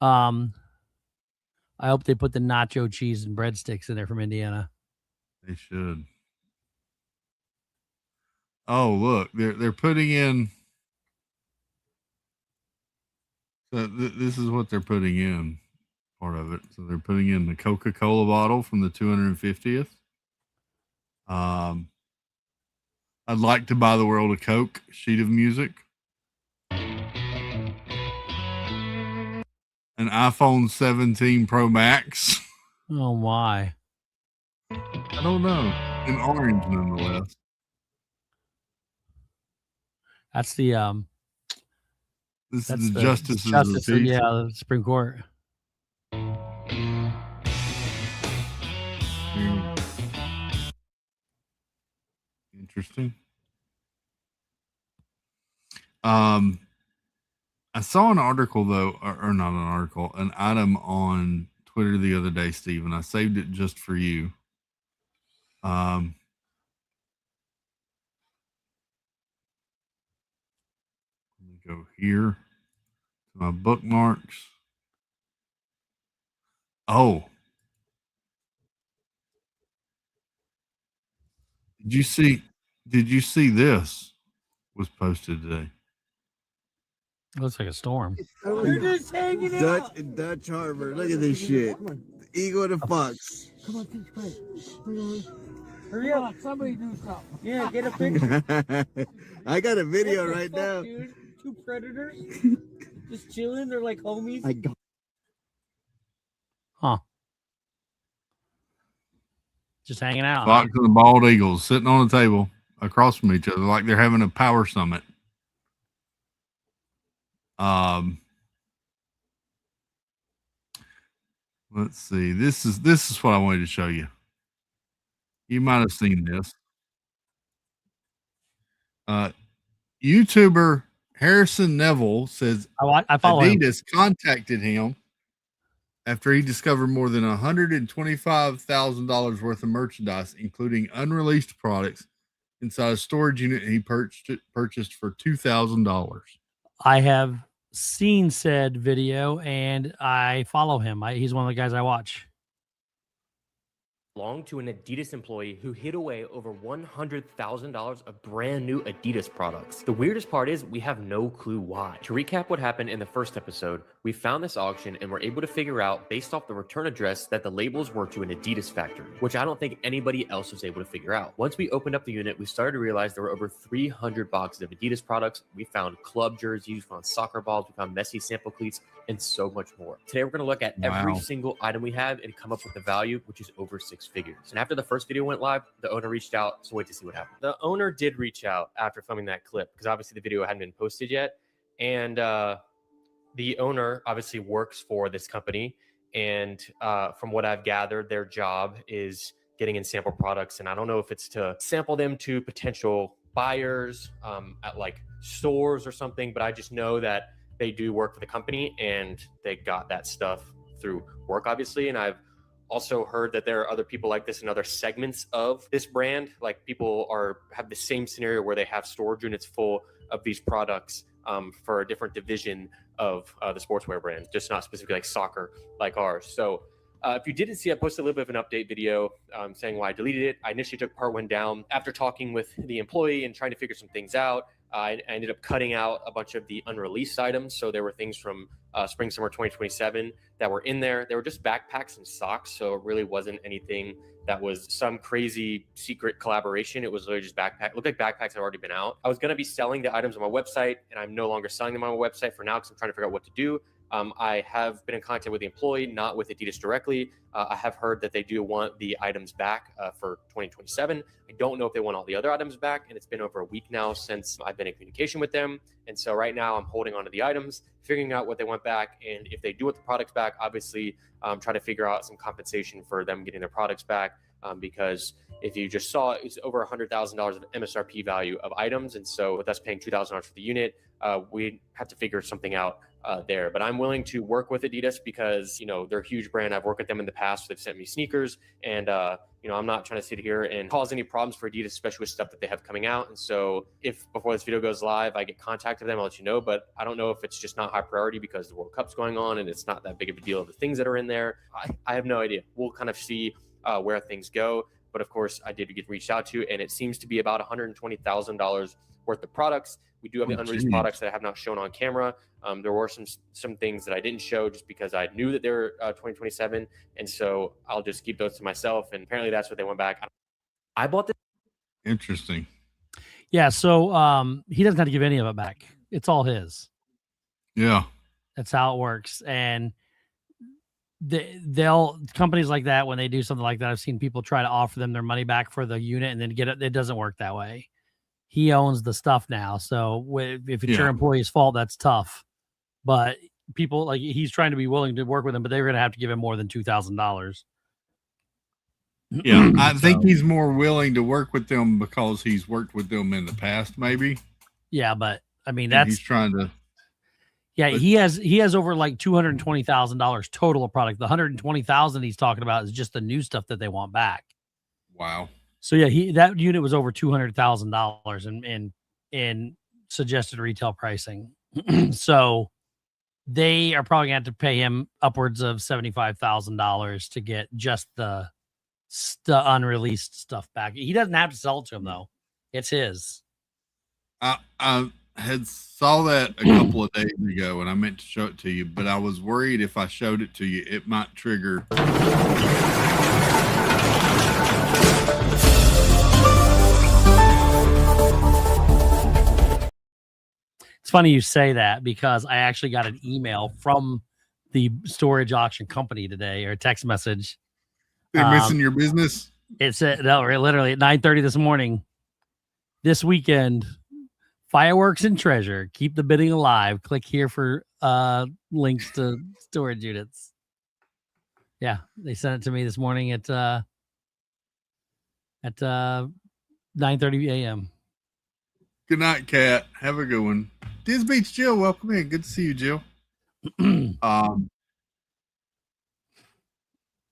E: I hope they put the nacho cheese and breadsticks in there from Indiana.
D: They should. Oh, look, they're putting in. So this is what they're putting in, part of it. So they're putting in the Coca-Cola bottle from the 250th. I'd like to buy the world a Coke sheet of music. An iPhone 17 Pro Max.
E: Oh my.
D: I don't know. In orange, nonetheless.
E: That's the
D: This
E: that's
D: is the
E: the
D: justices of the
E: justice of,
D: peace.
E: yeah, the Supreme Court.
D: Interesting. I saw an article though, or not an article, an item on Twitter the other day, Steve, and I saved it just for you. Let me go here to my bookmarks. Oh. Did you see this was posted today?
E: It looks like a storm.
R: They're just hanging out. Dutch Harbor. Look at this shit. The eagle and the fox.
N: Come on, think quick. Hurry up. Somebody do something. Yeah, get a picture.
R: I got a video
N: What the
R: right
N: fuck,
R: now.
N: Dude? Two predators just chilling. They're like homies.
R: I got.
E: Huh. Just hanging out.
D: Fox and the bald eagles sitting on a table across from each other like they're having a power summit. Let's see. This is what I wanted to show you. You might have seen this. YouTuber Harrison Neville says
E: I follow him.
D: Adidas contacted him after he discovered more than $125,000 worth of merchandise, including unreleased products, inside a storage unit he purchased for $2,000.
E: I have seen said video and I follow him. He's one of the guys I watch.
T: belonged to an Adidas employee who hid away over $100,000 of brand new Adidas products. The weirdest part is we have no clue why. To recap what happened in the first episode, we found this auction and were able to figure out based off the return address that the labels were to an Adidas factory, which I don't think anybody else was able to figure out. Once we opened up the unit, we started to realize there were over 300 boxes of Adidas products. We found club jerseys, we found soccer balls, we found Messi sample cleats, and so much more. Today, we're going to look at every single item we have and come up with the value, which is over 6 figures. And after the first video went live, the owner reached out, so wait to see what happened. The owner did reach out after filming that clip, because obviously the video hadn't been posted yet. And the owner obviously works for this company. And from what I've gathered, their job is getting in sample products. And I don't know if it's to sample them to potential buyers at like stores or something, but I just know that they do work for the company and they got that stuff through work, obviously. And I've also heard that there are other people like this in other segments of this brand. Like people have the same scenario where they have storage units full of these products for a different division of the sportswear brand, just not specifically like soccer like ours. So if you didn't see, I posted a little bit of an update video saying why I deleted it. I initially took part 1 down. After talking with the employee and trying to figure some things out, I ended up cutting out a bunch of the unreleased items. So there were things from spring, summer 2027 that were in there. They were just backpacks and socks. So it really wasn't anything that was some crazy secret collaboration. It was literally just backpack. It looked like backpacks had already been out. I was going to be selling the items on my website, and I'm no longer selling them on my website for now because I'm trying to figure out what to do. I have been in contact with the employee, not with Adidas directly. I have heard that they do want the items back for 2027. I don't know if they want all the other items back, and it's been over a week now since I've been in communication with them. And so right now I'm holding on to the items, figuring out what they want back. And if they do want the products back, obviously try to figure out some compensation for them getting their products back. Because if you just saw, it's over $100,000 of MSRP value of items. And so with us paying $2,000 for the unit, we have to figure something out there. But I'm willing to work with Adidas because, you know, they're a huge brand. I've worked with them in the past. They've sent me sneakers. And, you know, I'm not trying to sit here and cause any problems for Adidas, especially with stuff that they have coming out. And so if before this video goes live, I get contact with them, I'll let you know. But I don't know if it's just not high priority because the World Cup's going on and it's not that big of a deal of the things that are in there. I have no idea. We'll kind of see where things go. But of course, I did get reached out to, and it seems to be about $120,000 worth of products. We do have the unreleased products that I have not shown on camera. There were some things that I didn't show just because I knew that they were 2027, and so I'll just keep those to myself. And apparently, that's what they went back. I bought this.
D: Interesting.
E: Yeah, so he doesn't have to give any of it back. It's all his.
D: Yeah,
E: that's how it works. And they'll companies like that, when they do something like that, I've seen people try to offer them their money back for the unit and then get it. It doesn't work that way. He owns the stuff now. So if it's your employee's fault, that's tough. But people like he's trying to be willing to work with them, but they're going to have to give him more than $2,000.
D: Yeah, I think he's more willing to work with them because he's worked with them in the past, maybe.
E: Yeah, but I mean,
D: he's trying to.
E: Yeah, he has over like $220,000 total of product. The $120,000 he's talking about is just the new stuff that they want back.
D: Wow.
E: So yeah, that unit was over $200,000 in suggested retail pricing. So they are probably going to have to pay him upwards of $75,000 to get just the unreleased stuff back. He doesn't have to sell it to him though; it's his.
D: I had saw that a couple of days ago, and I meant to show it to you, but I was worried if I showed it to you, it might trigger.
E: It's funny you say that because I actually got an email from the storage auction company today, or a text message.
D: They're missing your business.
E: It said literally at 9:30 this morning. This weekend, fireworks and treasure. Keep the bidding alive. Click here for links to storage units. Yeah, they sent it to me this morning at 9:30 a.m.
D: Good night, Kat. Have a good one. Diz Beach Jill, welcome in. Good to see you, Jill.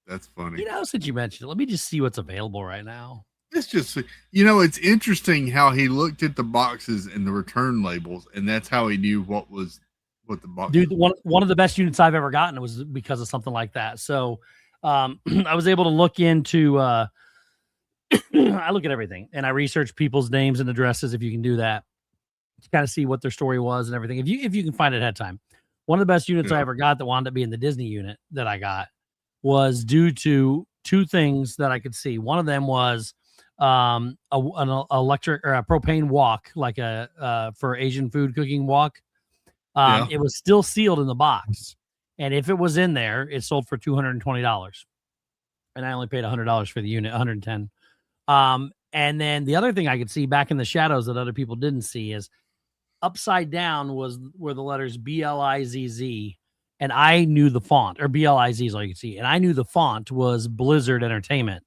D: That's funny.
E: You know, since you mentioned it, let me just see what's available right now.
D: It's just, you know, it's interesting how he looked at the boxes and the return labels, and that's how he knew what the box.
E: Dude, one of the best units I've ever gotten was because of something like that. So I was able to look into. I look at everything, and I research people's names and addresses. If you can do that, to kind of see what their story was and everything. If you can find it ahead of time. One of the best units I ever got that wound up being the Disney unit that I got was due to two things that I could see. One of them was an electric or a propane wok, like a for Asian food cooking wok. It was still sealed in the box, and if it was in there, it sold for $220, and I only paid $100 for the unit, $110. And then the other thing I could see back in the shadows that other people didn't see is upside down were the letters BLIZZ, and I knew the font, or BLIZ is all you could see, and I knew the font was Blizzard Entertainment,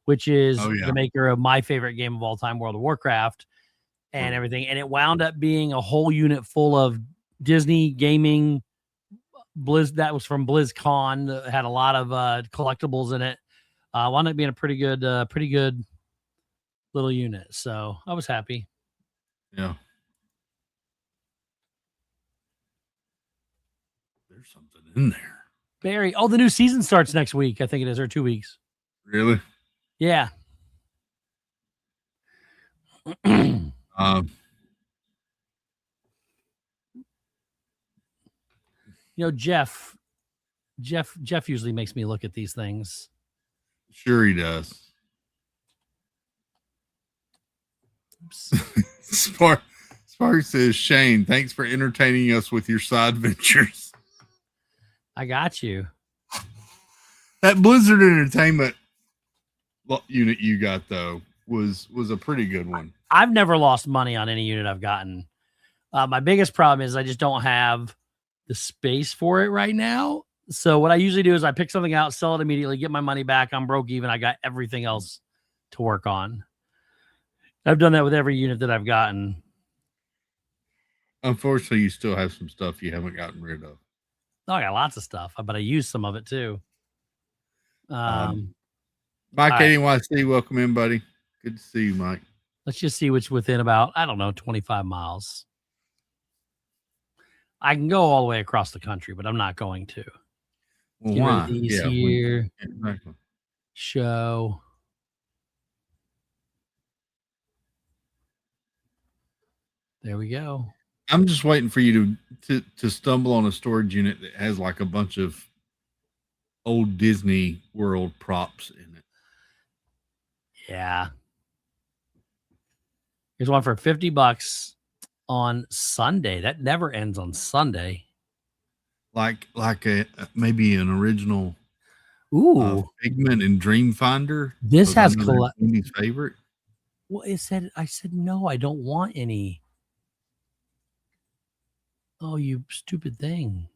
E: which is the maker of my favorite game of all time, World of Warcraft, and everything. And it wound up being a whole unit full of Disney gaming that was from BlizzCon, that had a lot of collectibles in it. Wound up being a pretty good little unit. So I was happy.
D: Yeah. There's something in there.
E: Barry. Oh, the new season starts next week. I think it is, or 2 weeks.
D: Really?
E: Yeah. Jeff usually makes me look at these things.
D: Sure he does. Spark says, Shane, thanks for entertaining us with your side ventures.
E: I got you.
D: That Blizzard Entertainment unit you got, though, was a pretty good one.
E: I've never lost money on any unit I've gotten. My biggest problem is I just don't have the space for it right now. So what I usually do is I pick something out, sell it immediately, get my money back. I'm broke even. I got everything else to work on. I've done that with every unit that I've gotten.
D: Unfortunately, you still have some stuff you haven't gotten rid of.
E: Oh, I got lots of stuff, but I used some of it too.
D: Mike NYC, welcome in, buddy. Good to see you, Mike.
E: Let's just see which within about, 25 miles. I can go all the way across the country, but I'm not going to.
D: Well, why?
E: These here. Exactly. Show. There we go.
D: I'm just waiting for you to stumble on a storage unit that has like a bunch of old Disney World props in it.
E: Yeah. Here's one for $50 on Sunday. That never ends on Sunday.
D: Like maybe an original Figment and Dreamfinder.
E: This has
D: Andy's favorite.
E: Well, I said no, I don't want any. Oh, you stupid thing.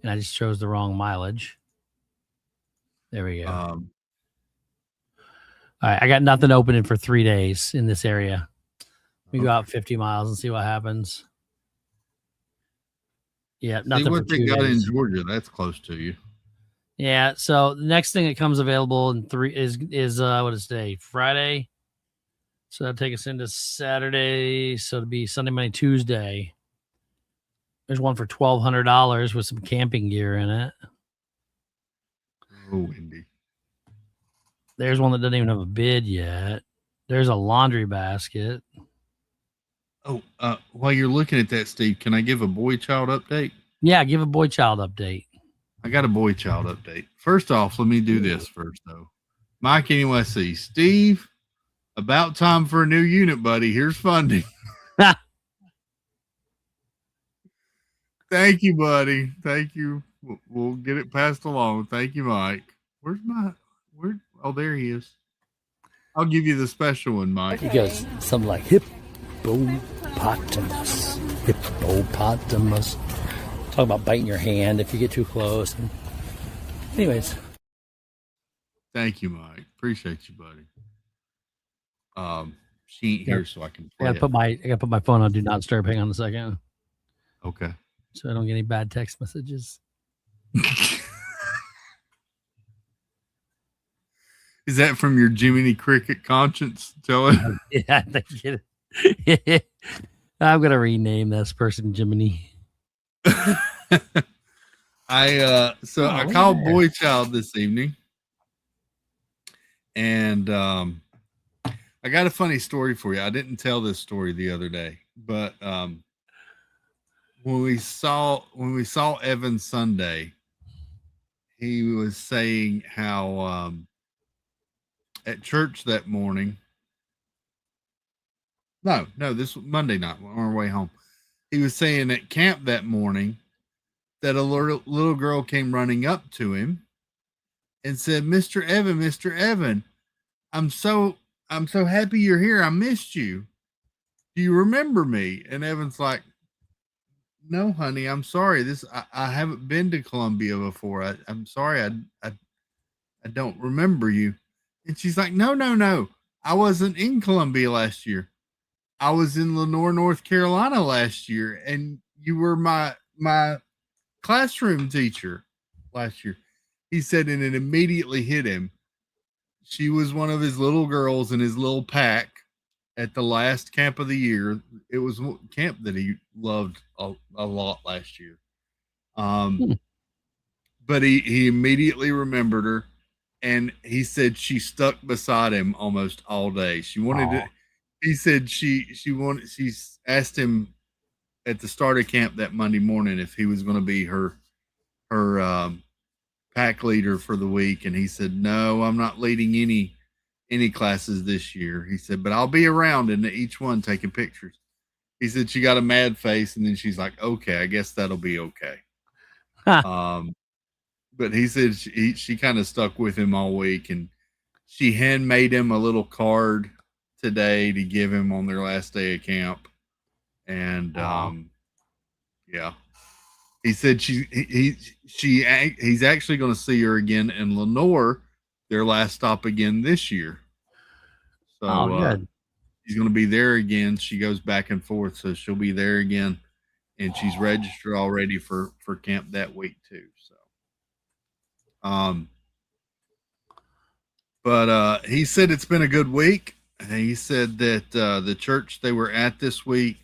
E: And I just chose the wrong mileage. There we go. All right, I got nothing opening for 3 days in this area. We go out 50 miles and see what happens. Yeah, nothing.
D: See what
E: for
D: they
E: 2
D: got
E: days.
D: in Georgia. That's close to you.
E: Yeah. So the next thing that comes available in 3 is what is today? Friday. So that'll take us into Saturday. So it'll be Sunday, Monday, Tuesday. There's one for $1,200 with some camping gear in it.
D: Oh, Indy.
E: There's one that doesn't even have a bid yet. There's a laundry basket.
D: Oh, while you're looking at that, Steve, can I give a boy child update?
E: Yeah, give a boy child update.
D: I got a boy child update. First off, let me do this first, though. Mike NYC, Steve, about time for a new unit, buddy. Here's funding. Thank you, buddy. Thank you. We'll get it passed along. Thank you, Mike. Oh, there he is. I'll give you the special one, Mike.
E: He goes something like hippopotamus. Hippopotamus. Talk about biting your hand if you get too close. Anyways.
D: Thank you, Mike. Appreciate you, buddy. She ain't here, so I can play
E: I gotta put my phone on do not disturb. Hang on a second.
D: Okay.
E: So I don't get any bad text messages.
D: Is that from your Jiminy Cricket conscience? Tell it.
E: Yeah, I think it. I'm gonna rename this person Jiminy.
D: I
E: Oh,
D: called
E: yeah.
D: Boy Child this evening, and I got a funny story for you. I didn't tell this story the other day, but when we saw Evan Sunday, he was saying how at church that morning. No, this was Monday night on our way home. He was saying at camp that morning that a little girl came running up to him and said, Mr. Evan, I'm so happy you're here. I missed you. Do you remember me? And Evan's like, no, honey, I'm sorry. I haven't been to Columbia before. I'm sorry. I don't remember you. And she's like, no. I wasn't in Columbia last year. I was in Lenore, North Carolina last year, and you were my classroom teacher last year. He said, and it immediately hit him. She was one of his little girls in his little pack at the last camp of the year. It was camp that he loved a lot last year. But he immediately remembered her, and he said she stuck beside him almost all day. She wanted to. He said she asked him at the start of camp that Monday morning if he was going to be her pack leader for the week, and he said, no, I'm not leading any classes this year. He said, but I'll be around in each one taking pictures. He said she got a mad face, and then she's like, okay, I guess that'll be okay. But he said she kind of stuck with him all week, and she handmade him a little card today to give him on their last day of camp. And yeah, he said he's actually going to see her again in Lenore, their last stop again this year. So
E: good.
D: She's going to be there again. She goes back and forth, so she'll be there again, and she's registered already for camp that week too. So, but he said it's been a good week. And he said that the church they were at this week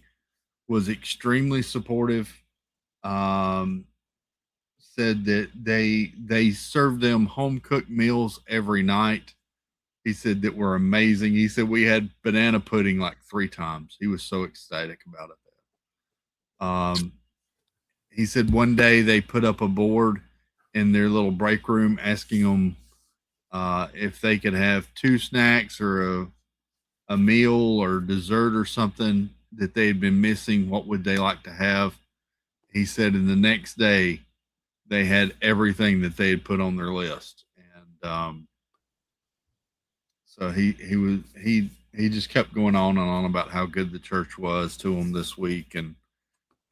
D: was extremely supportive. Said that they served them home cooked meals every night. He said that were amazing. He said we had banana pudding like 3 times. He was so ecstatic about it. He said one day they put up a board in their little break room asking them if they could have 2 snacks or a meal or dessert or something that they had been missing. What would they like to have? He said, and the next day they had everything that they had put on their list. And so he just kept going on and on about how good the church was to him this week and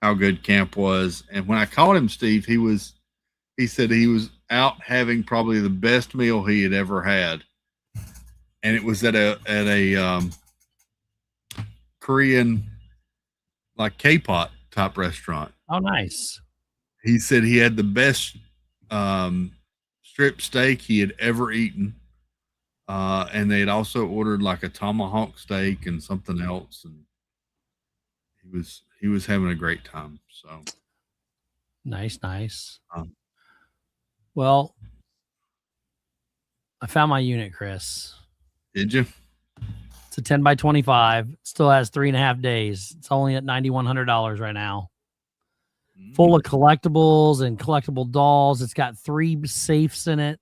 D: how good camp was. And when I called him, Steve, he said he was out having probably the best meal he had ever had. And it was at a Korean, like K-pot type restaurant.
E: Oh, nice.
D: He said he had the best strip steak he had ever eaten. And they had also ordered like a tomahawk steak and something else. And he was having a great time. So
E: nice. Well, I found my unit, Chris.
D: Did you?
E: It's a 10 by 25. It still has 3.5 days. It's only at $9,100 right now. Full of collectibles and collectible dolls. It's got 3 safes in it.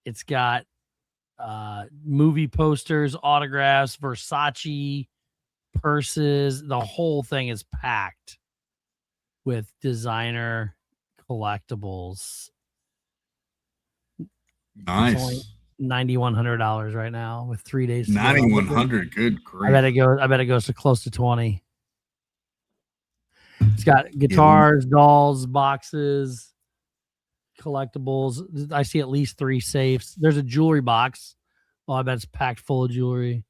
E: It's got movie posters, autographs, Versace purses. The whole thing is packed with designer collectibles.
D: Nice.
E: $9,100 right now with 3 days.
D: $9,100. Good grief.
E: I bet it goes to close to 20. It's got guitars, dolls, boxes, collectibles. I see at least 3 safes. There's a jewelry box. Oh, I bet it's packed full of jewelry.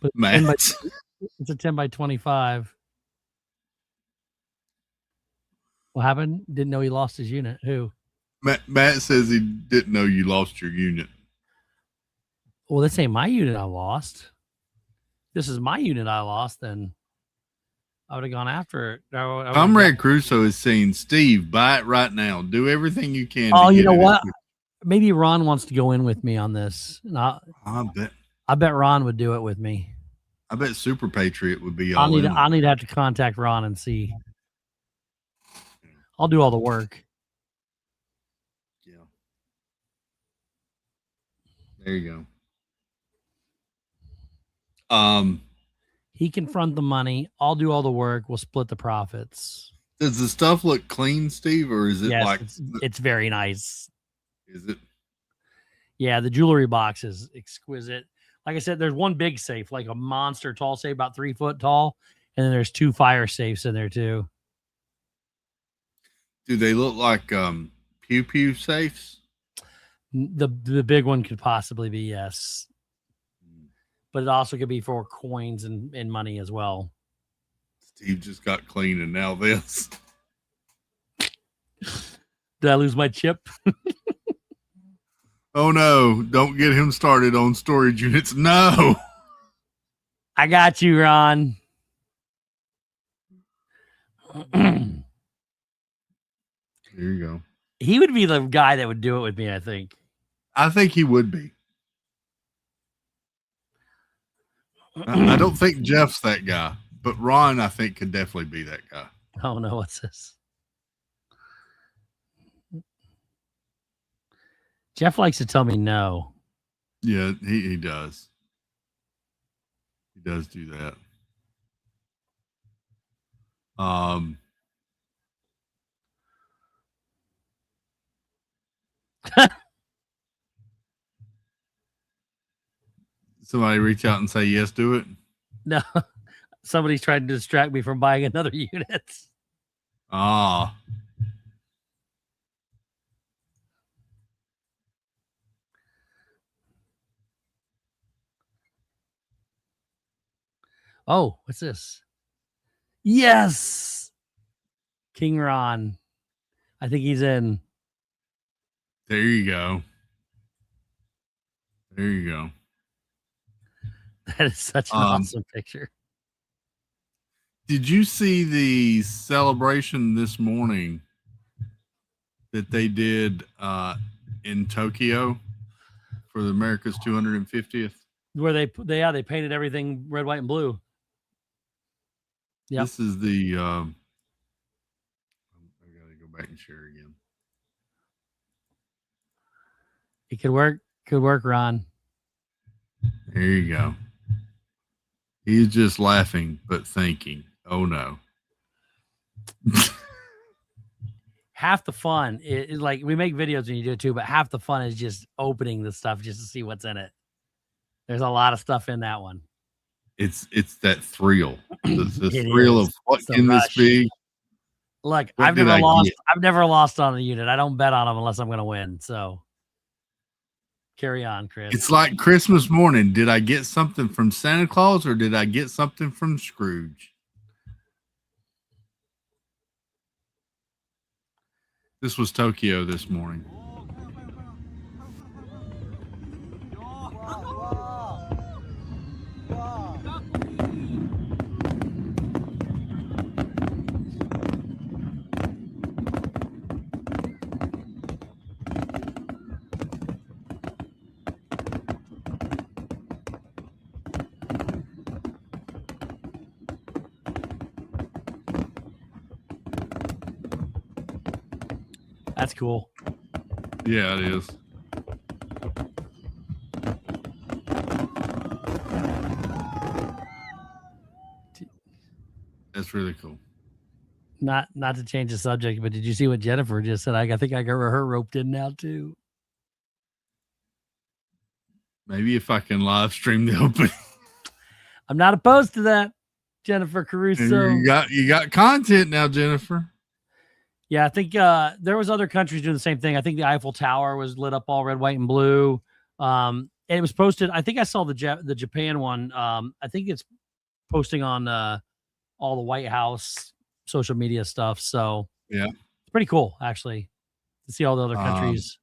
E: But it's a 10 by 25. What happened? Didn't know he lost his unit. Who?
D: Matt says he didn't know you lost your unit.
E: Well, this ain't my unit I lost. This is my unit I lost, then I would have gone after it.
D: Comrade Crusoe is saying, Steve, buy it right now. Do everything you can.
E: Oh,
D: to
E: you
D: get
E: know
D: it.
E: what? Maybe Ron wants to go in with me on this.
D: I
E: bet Ron would do it with me.
D: I bet Super Patriot would be
E: I'll
D: all in.
E: need to have to contact Ron and see. I'll do all the work.
D: Yeah. There you go.
E: He can front the money. I'll do all the work. We'll split the profits.
D: Does the stuff look clean, Steve, or is it
E: Yes,
D: like
E: it's very nice.
D: Is it?
E: Yeah, the jewelry box is exquisite. Like I said, there's one big safe, like a monster tall safe, about 3 foot tall, and then there's 2 fire safes in there too.
D: Do they look like pew pew safes?
E: The big one could possibly be, yes. But it also could be for coins and money as well.
D: Steve just got clean and now this.
E: Did I lose my chip?
D: Oh no, don't get him started on storage units. No.
E: I got you, Ron.
D: There you go.
E: He would be the guy that would do it with me, I think.
D: I think he would be. I don't think Jeff's that guy, but Ron, I think, could definitely be that guy.
E: Oh no, what's this? Jeff likes to tell me no.
D: Yeah, he does. He does do that. Somebody reach out and say, yes, do it.
E: No, somebody's trying to distract me from buying another unit.
D: Ah.
E: Oh, what's this? Yes. King Ron. I think he's in.
D: There you go. There you go.
E: That is such an awesome picture.
D: Did you see the celebration this morning that they did in Tokyo for the America's 250th?
E: Where they painted everything red, white, and blue. Yeah.
D: This is the I gotta go back and share again.
E: It could work. Could work, Ron.
D: There you go. He's just laughing, but thinking, oh no.
E: Half the fun is like we make videos when you do it too, but half the fun is just opening the stuff just to see what's in it. There's a lot of stuff in that one.
D: It's that thrill. The
E: It
D: thrill
E: is.
D: of what
E: It's the
D: can this
E: rush.
D: be?
E: Look,
D: What
E: I've
D: did
E: never
D: I
E: lost.
D: get?
E: I've never lost on a unit. I don't bet on them unless I'm going to win. So carry on, Chris.
D: It's like Christmas morning. Did I get something from Santa Claus or did I get something from Scrooge? This was Tokyo this morning.
E: That's cool.
D: Yeah, it is. That's really cool.
E: Not to change the subject, but did you see what Jennifer just said? I think I got her roped in now too.
D: Maybe if I can live stream the opening.
E: I'm not opposed to that, Jennifer Caruso.
D: You got content now, Jennifer.
E: Yeah, I think there was other countries doing the same thing. I think the Eiffel Tower was lit up all red, white, and blue. And it was posted. I think I saw the Japan one. I think it's posting on all the White House social media stuff. So
D: yeah,
E: it's pretty cool actually to see all the other countries.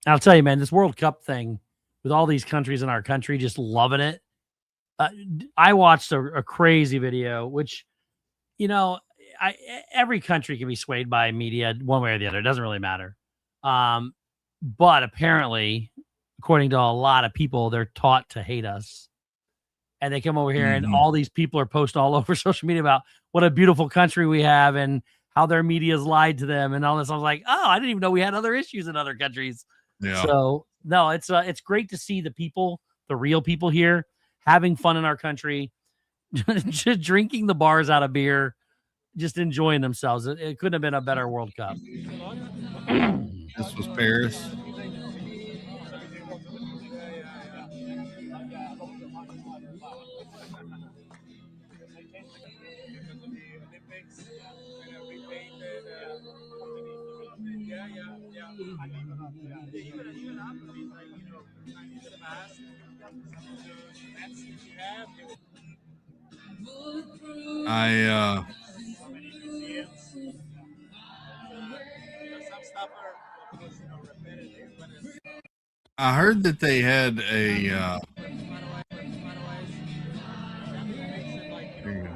E: I'll tell you, man, this World Cup thing with all these countries in our country just loving it I watched a crazy video, which, every country can be swayed by media one way or the other. It doesn't really matter. But apparently, according to a lot of people, they're taught to hate us. And they come over here and all these people are posting all over social media about what a beautiful country we have and how their media's lied to them and all this. I was like, oh, I didn't even know we had other issues in other countries.
D: Yeah.
E: So no, it's great to see the people, the real people here having fun in our country, just drinking the bars out of beer, just enjoying themselves. It couldn't have been a better World Cup.
D: This was Paris. I heard that they had a here you go.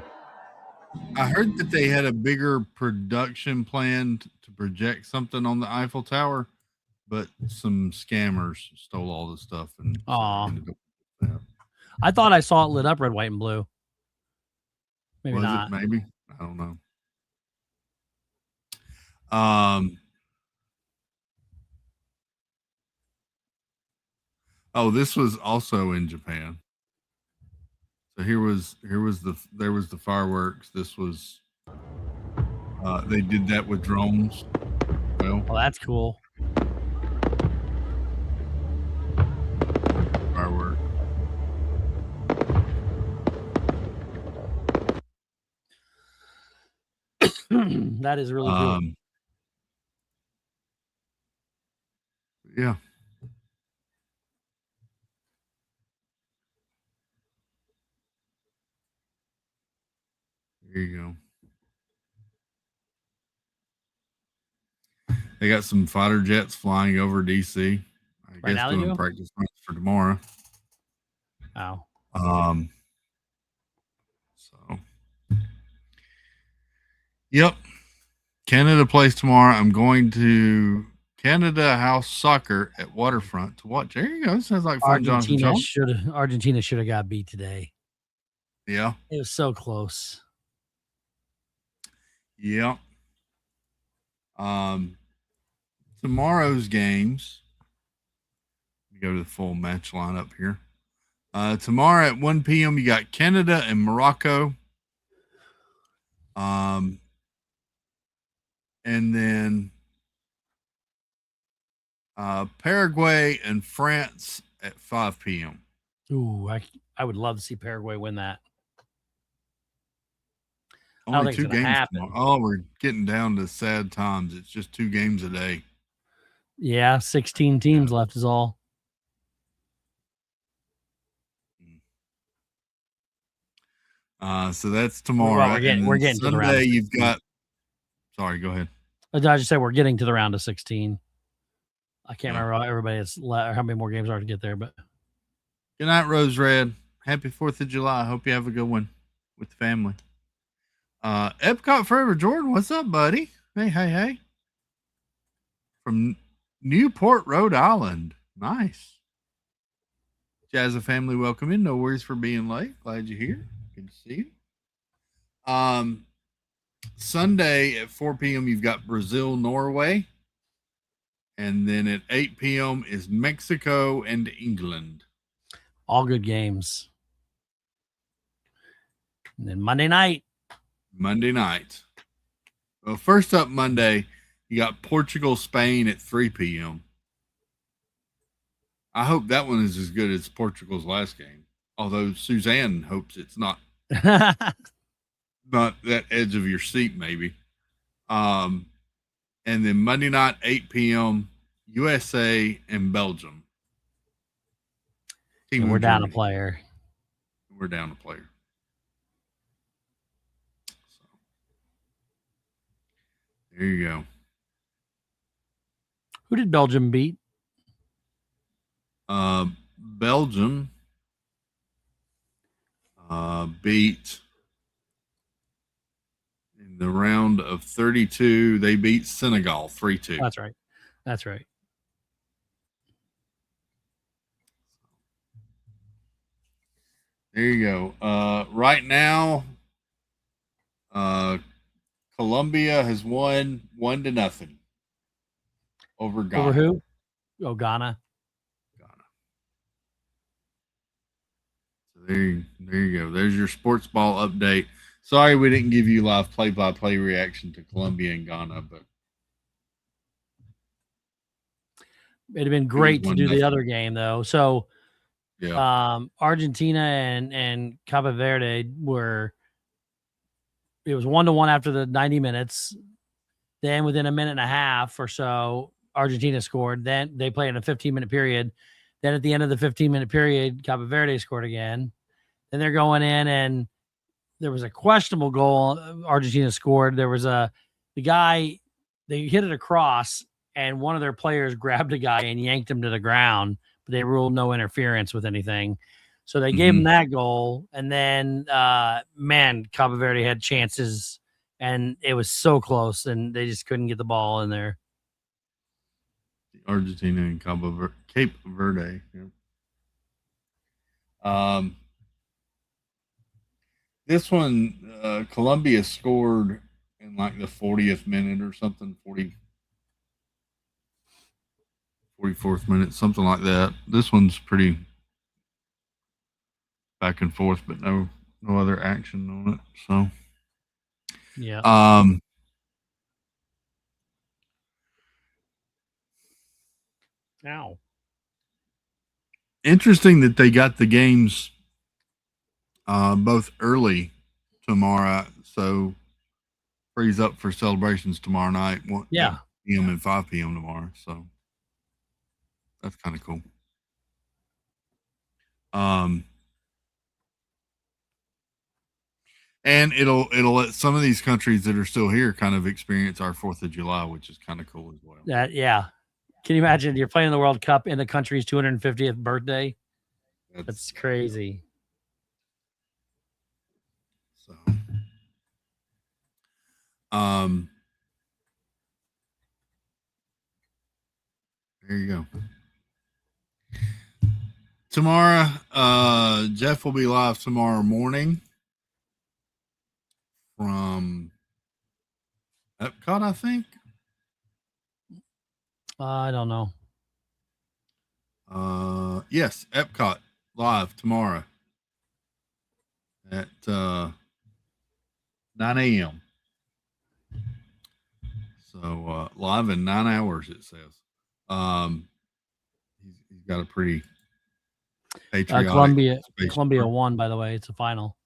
D: I heard that they had a bigger production plan to project something on the Eiffel Tower, but some scammers stole all the stuff and
E: I thought I saw it lit up red, white, and blue. Maybe
D: was
E: not.
D: it? Maybe. I don't know. Oh, this was also in Japan. So there was the fireworks. This was they did that with drones. Well,
E: that's cool.
D: Firework.
E: That is really cool.
D: Yeah. Here you go. They got some fighter jets flying over DC. I guess doing practice runs for tomorrow.
E: Oh.
D: So. Yep. Canada plays tomorrow. I'm going to Canada House Soccer at Waterfront to watch. There you go. Sounds like fun.
E: Argentina should have got beat today.
D: Yeah.
E: It was so close.
D: Yeah. Tomorrow's games. Let me go to the full match lineup here. Tomorrow at 1 p.m. you got Canada and Morocco. And then Paraguay and France at 5 p.m.
E: Ooh, I would love to see Paraguay win that.
D: Only 2 games tomorrow. Oh, we're getting down to sad times. It's just 2 games a day.
E: Yeah, 16 teams left is all.
D: So that's tomorrow.
E: Well, we're getting
D: Sunday,
E: to the round.
D: You've got. Sorry, go ahead.
E: I just said we're getting to the round of 16. I can't remember how everybody has or how many more games are to get there, but.
D: Good night, Rose Red. Happy 4th of July. Hope you have a good one with the family. Epcot Forever Jordan, what's up, buddy? Hey. From Newport, Rhode Island. Nice. Jazza family, welcome in. No worries for being late. Glad you're here. Good to see you. Sunday at 4 p.m. you've got Brazil, Norway. And then at 8 p.m. is Mexico and England.
E: All good games. And then Monday night.
D: Well, first up Monday, you got Portugal, Spain at 3 p.m. I hope that one is as good as Portugal's last game. Although Suzanne hopes it's not not that edge of your seat, maybe. And then Monday night, 8 p.m., USA and Belgium.
E: And we're down a player.
D: We're down a player. So, there you go.
E: Who did Belgium beat?
D: Belgium. beat in the round of 32. They beat Senegal 3-2.
E: That's right. That's right.
D: There you go. Right now, Colombia has won 1-0 over Ghana.
E: Over who? Oh, Ghana.
D: So there you go. There's your sports ball update. Sorry we didn't give you live play-by-play reaction to Colombia and Ghana, but
E: it'd have been great to do the other game though. So, Argentina and Cabo Verde it was 1-1 after the 90 minutes. Then within a minute and a half or so, Argentina scored. Then they played in a 15-minute period. Then at the end of the 15-minute period, Cabo Verde scored again. Then they're going in, and there was a questionable goal. Argentina scored. There was the guy, they hit it across, and one of their players grabbed a guy and yanked him to the ground, but they ruled no interference with anything. So they gave him that goal. And then, Cabo Verde had chances, and it was so close, and they just couldn't get the ball in there.
D: Argentina and Cape Verde. Yeah. This one, Colombia scored in like the 40th minute or something, 44th minute, something like that. This one's pretty back and forth, but no other action on it. So,
E: yeah. Now,
D: interesting that they got the games both early tomorrow, so frees up for celebrations tomorrow night. 1 p.m. and 5 p.m. tomorrow. So that's kind of cool. And it'll let some of these countries that are still here kind of experience our 4th of July, which is kind of cool as well.
E: Can you imagine you're playing the World Cup in the country's 250th birthday? That's crazy.
D: So, there you go. Tomorrow, Jeff will be live tomorrow morning from Epcot, I think.
E: I don't know.
D: Yes, Epcot live tomorrow at 9 a.m. So live in 9 hours, it says. He's got a pretty patriotic.
E: Colombia won, by the way. It's a final.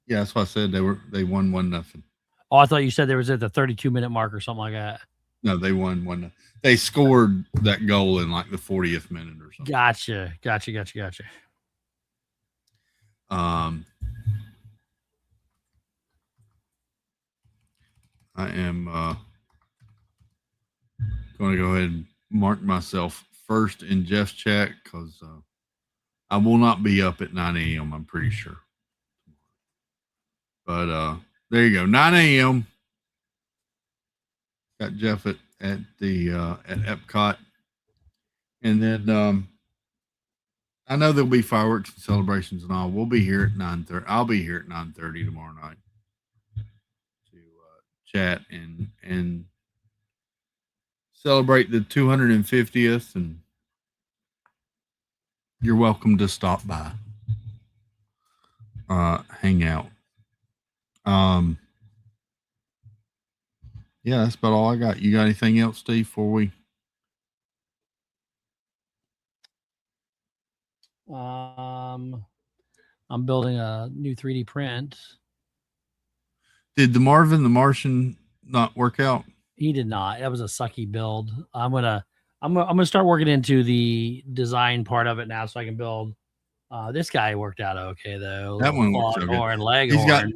D: Yeah, that's why I said they won 1-0.
E: Oh, I thought you said there was at the 32-minute mark or something like that.
D: No, they won 1. They scored that goal in like the 40th minute or something.
E: Gotcha.
D: I am going to go ahead and mark myself first in Jeff's chat because I will not be up at 9 a.m. I'm pretty sure. But there you go, 9 a.m. Got Jeff at Epcot, and then I know there'll be fireworks and celebrations and all. We'll be here at 9:30. I'll be here at 9:30 tomorrow night to chat and celebrate the 250th, and you're welcome to stop by, hang out. Yeah, that's about all I got. You got anything else, Steve, before we?
E: I'm building a new 3D print.
D: Did the Marvin the Martian not work out?
E: He did not. That was a sucky build. I'm gonna start working into the design part of it now, so I can build. This guy worked out okay though.
D: That one works okay. He's got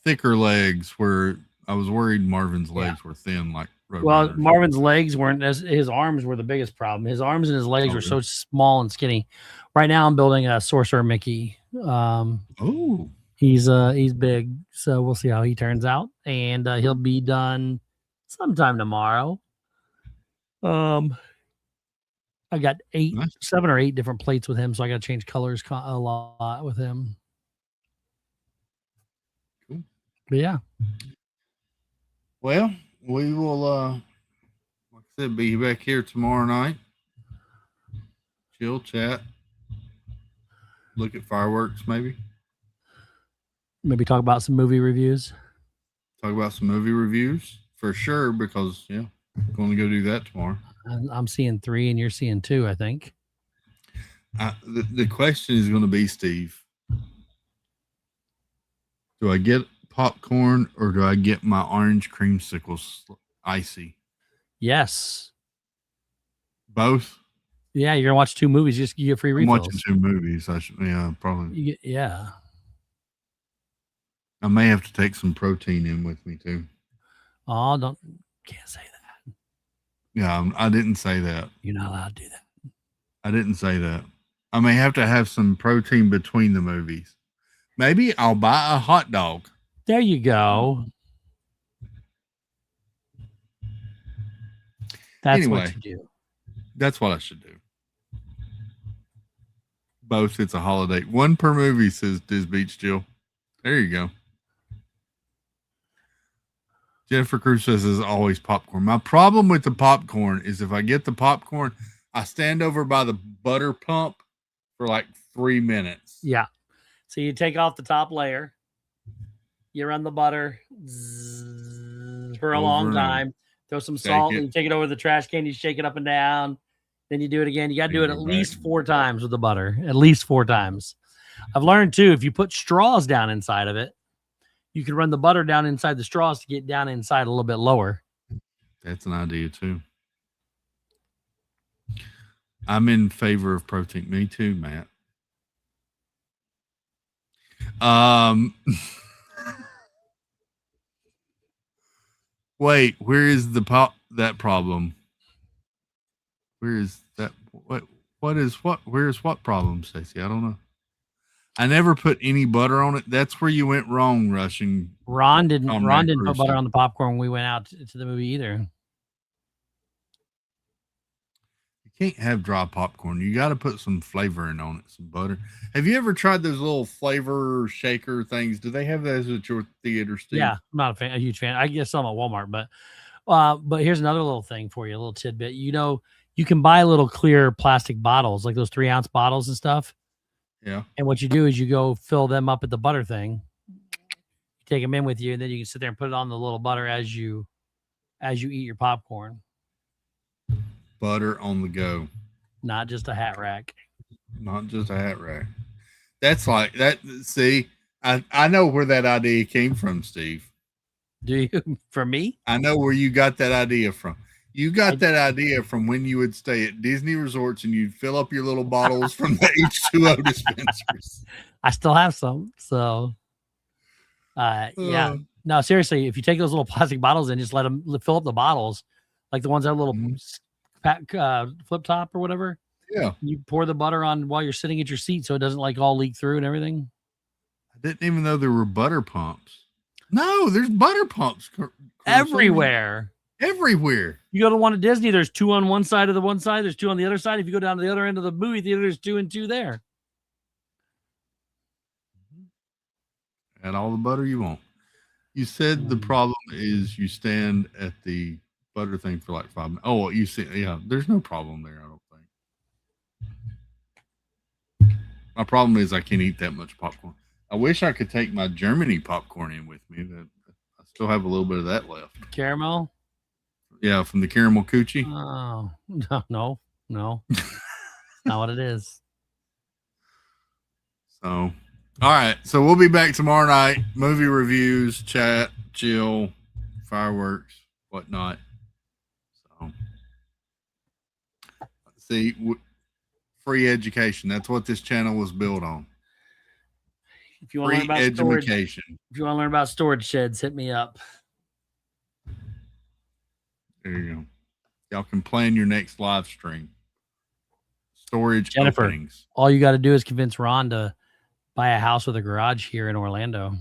D: thicker legs where I was worried Marvin's legs were thin.
E: Well, Marvin's legs weren't his arms were the biggest problem. His arms and his legs were so small and skinny. Right now I'm building a Sorcerer Mickey
D: Oh,
E: he's big, so we'll see how he turns out, and he'll be done sometime tomorrow. I got 7 or 8 different plates with him, so I got to change colors a lot with him.
D: Cool.
E: But yeah.
D: Well, we will, like I said, be back here tomorrow night. Chill, chat, look at fireworks, maybe.
E: Maybe talk about some movie reviews.
D: Talk about some movie reviews for sure, because I'm going to go do that tomorrow.
E: I'm seeing 3 and you're seeing 2, I think.
D: The question is going to be, Steve, do I get popcorn or do I get my orange creamsicles icy?
E: Yes.
D: Both?
E: Yeah, you're going to watch 2 movies. You get free refills.
D: I'm watching 2 movies. I should, probably.
E: Yeah.
D: I may have to take some protein in with me too.
E: Oh, can't say that.
D: Yeah, I didn't say that.
E: You're not allowed to do that.
D: I didn't say that. I may have to have some protein between the movies. Maybe I'll buy a hot dog.
E: There you go. That's what you do.
D: That's what I should do. Both. It's a holiday. 1 per movie, says Diz Beach Jill. There you go. Jennifer Cruz says is always popcorn. My problem with the popcorn is if I get the popcorn, I stand over by the butter pump for like 3 minutes.
E: Yeah. So you take off the top layer, you run the butter for a long time, throw some salt, and you take it over the trash can, you shake it up and down, then you do it again. You got to do it at least 4 times with the butter, at least 4 times. I've learned too, if you put straws down inside of it, you can run the butter down inside the straws to get down inside a little bit lower.
D: That's an idea too. I'm in favor of protein. Me too, Matt. Wait, where is that problem? Where is that? Where's what problem, Stacey? I don't know. I never put any butter on it. That's where you went wrong, Rushing.
E: Ron didn't put butter on the popcorn when we went out to the movie either.
D: You can't have dry popcorn. You got to put some flavoring on it, some butter. Have you ever tried those little flavor shaker things? Do they have those at your theater, Steve?
E: Yeah, I'm not a huge fan. I guess some at Walmart, but here's another little thing for you, a little tidbit. You can buy little clear plastic bottles, like those 3-ounce bottles and stuff.
D: Yeah.
E: And what you do is you go fill them up at the butter thing. You take them in with you, and then you can sit there and put it on the little butter as you eat your popcorn.
D: Butter on the go.
E: Not just a hat rack.
D: Not just a hat rack. That's like that. See, I know where that idea came from, Steve.
E: Do you? From me?
D: I know where you got that idea from. You got that idea from when you would stay at Disney resorts and you'd fill up your little bottles from the H2O dispensers.
E: I still have some. So, yeah. No, seriously, if you take those little plastic bottles and just let them fill up the bottles, like the ones that are little flip top or whatever.
D: Yeah.
E: You pour the butter on while you're sitting at your seat so it doesn't like all leak through and everything.
D: I didn't even know there were butter pumps. No, there's butter pumps
E: everywhere.
D: Everywhere.
E: You go to one at Disney, there's 2 on one side of the one side, there's 2 on the other side. If you go down to the other end of the movie theater, there's 2 and 2 there.
D: Add all the butter you want. You said the problem is you stand at the butter thing for like 5 minutes. Oh, you see, yeah, there's no problem there, I don't think. My problem is I can't eat that much popcorn. I wish I could take my Germany popcorn in with me. I still have a little bit of that left.
E: Caramel?
D: Yeah, from the caramel coochie.
E: Oh, no. Not what it is.
D: So, all right. So we'll be back tomorrow night. Movie reviews, chat, chill, fireworks, whatnot. So, see, free education. That's what this channel was built on.
E: If you want to learn about education. If you want to learn about storage sheds, hit me up.
D: There you go. Y'all can plan your next live stream. Storage
E: Jennifer,
D: openings.
E: all you got to do is convince Ron to buy a house with a garage here in Orlando.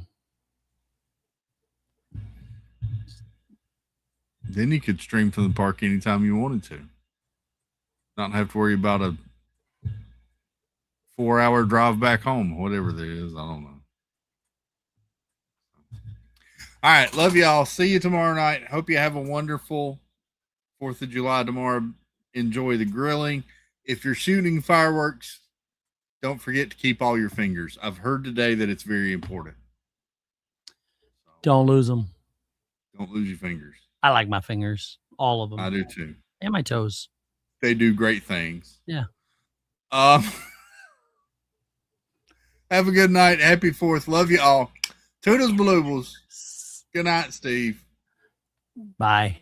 D: Then you could stream from the park anytime you wanted to. Not have to worry about a 4-hour drive back home, whatever that is. I don't know. All right. Love y'all. See you tomorrow night. Hope you have a wonderful 4th of July tomorrow. Enjoy the grilling. If you're shooting fireworks, don't forget to keep all your fingers. I've heard today that it's very important.
E: Don't lose them.
D: Don't lose your fingers.
E: I like my fingers. All of them.
D: I do too.
E: And my toes.
D: They do great things.
E: Yeah.
D: Have a good night. Happy 4th. Love you all. Toodles Baloobles. Good night, Steve.
E: Bye.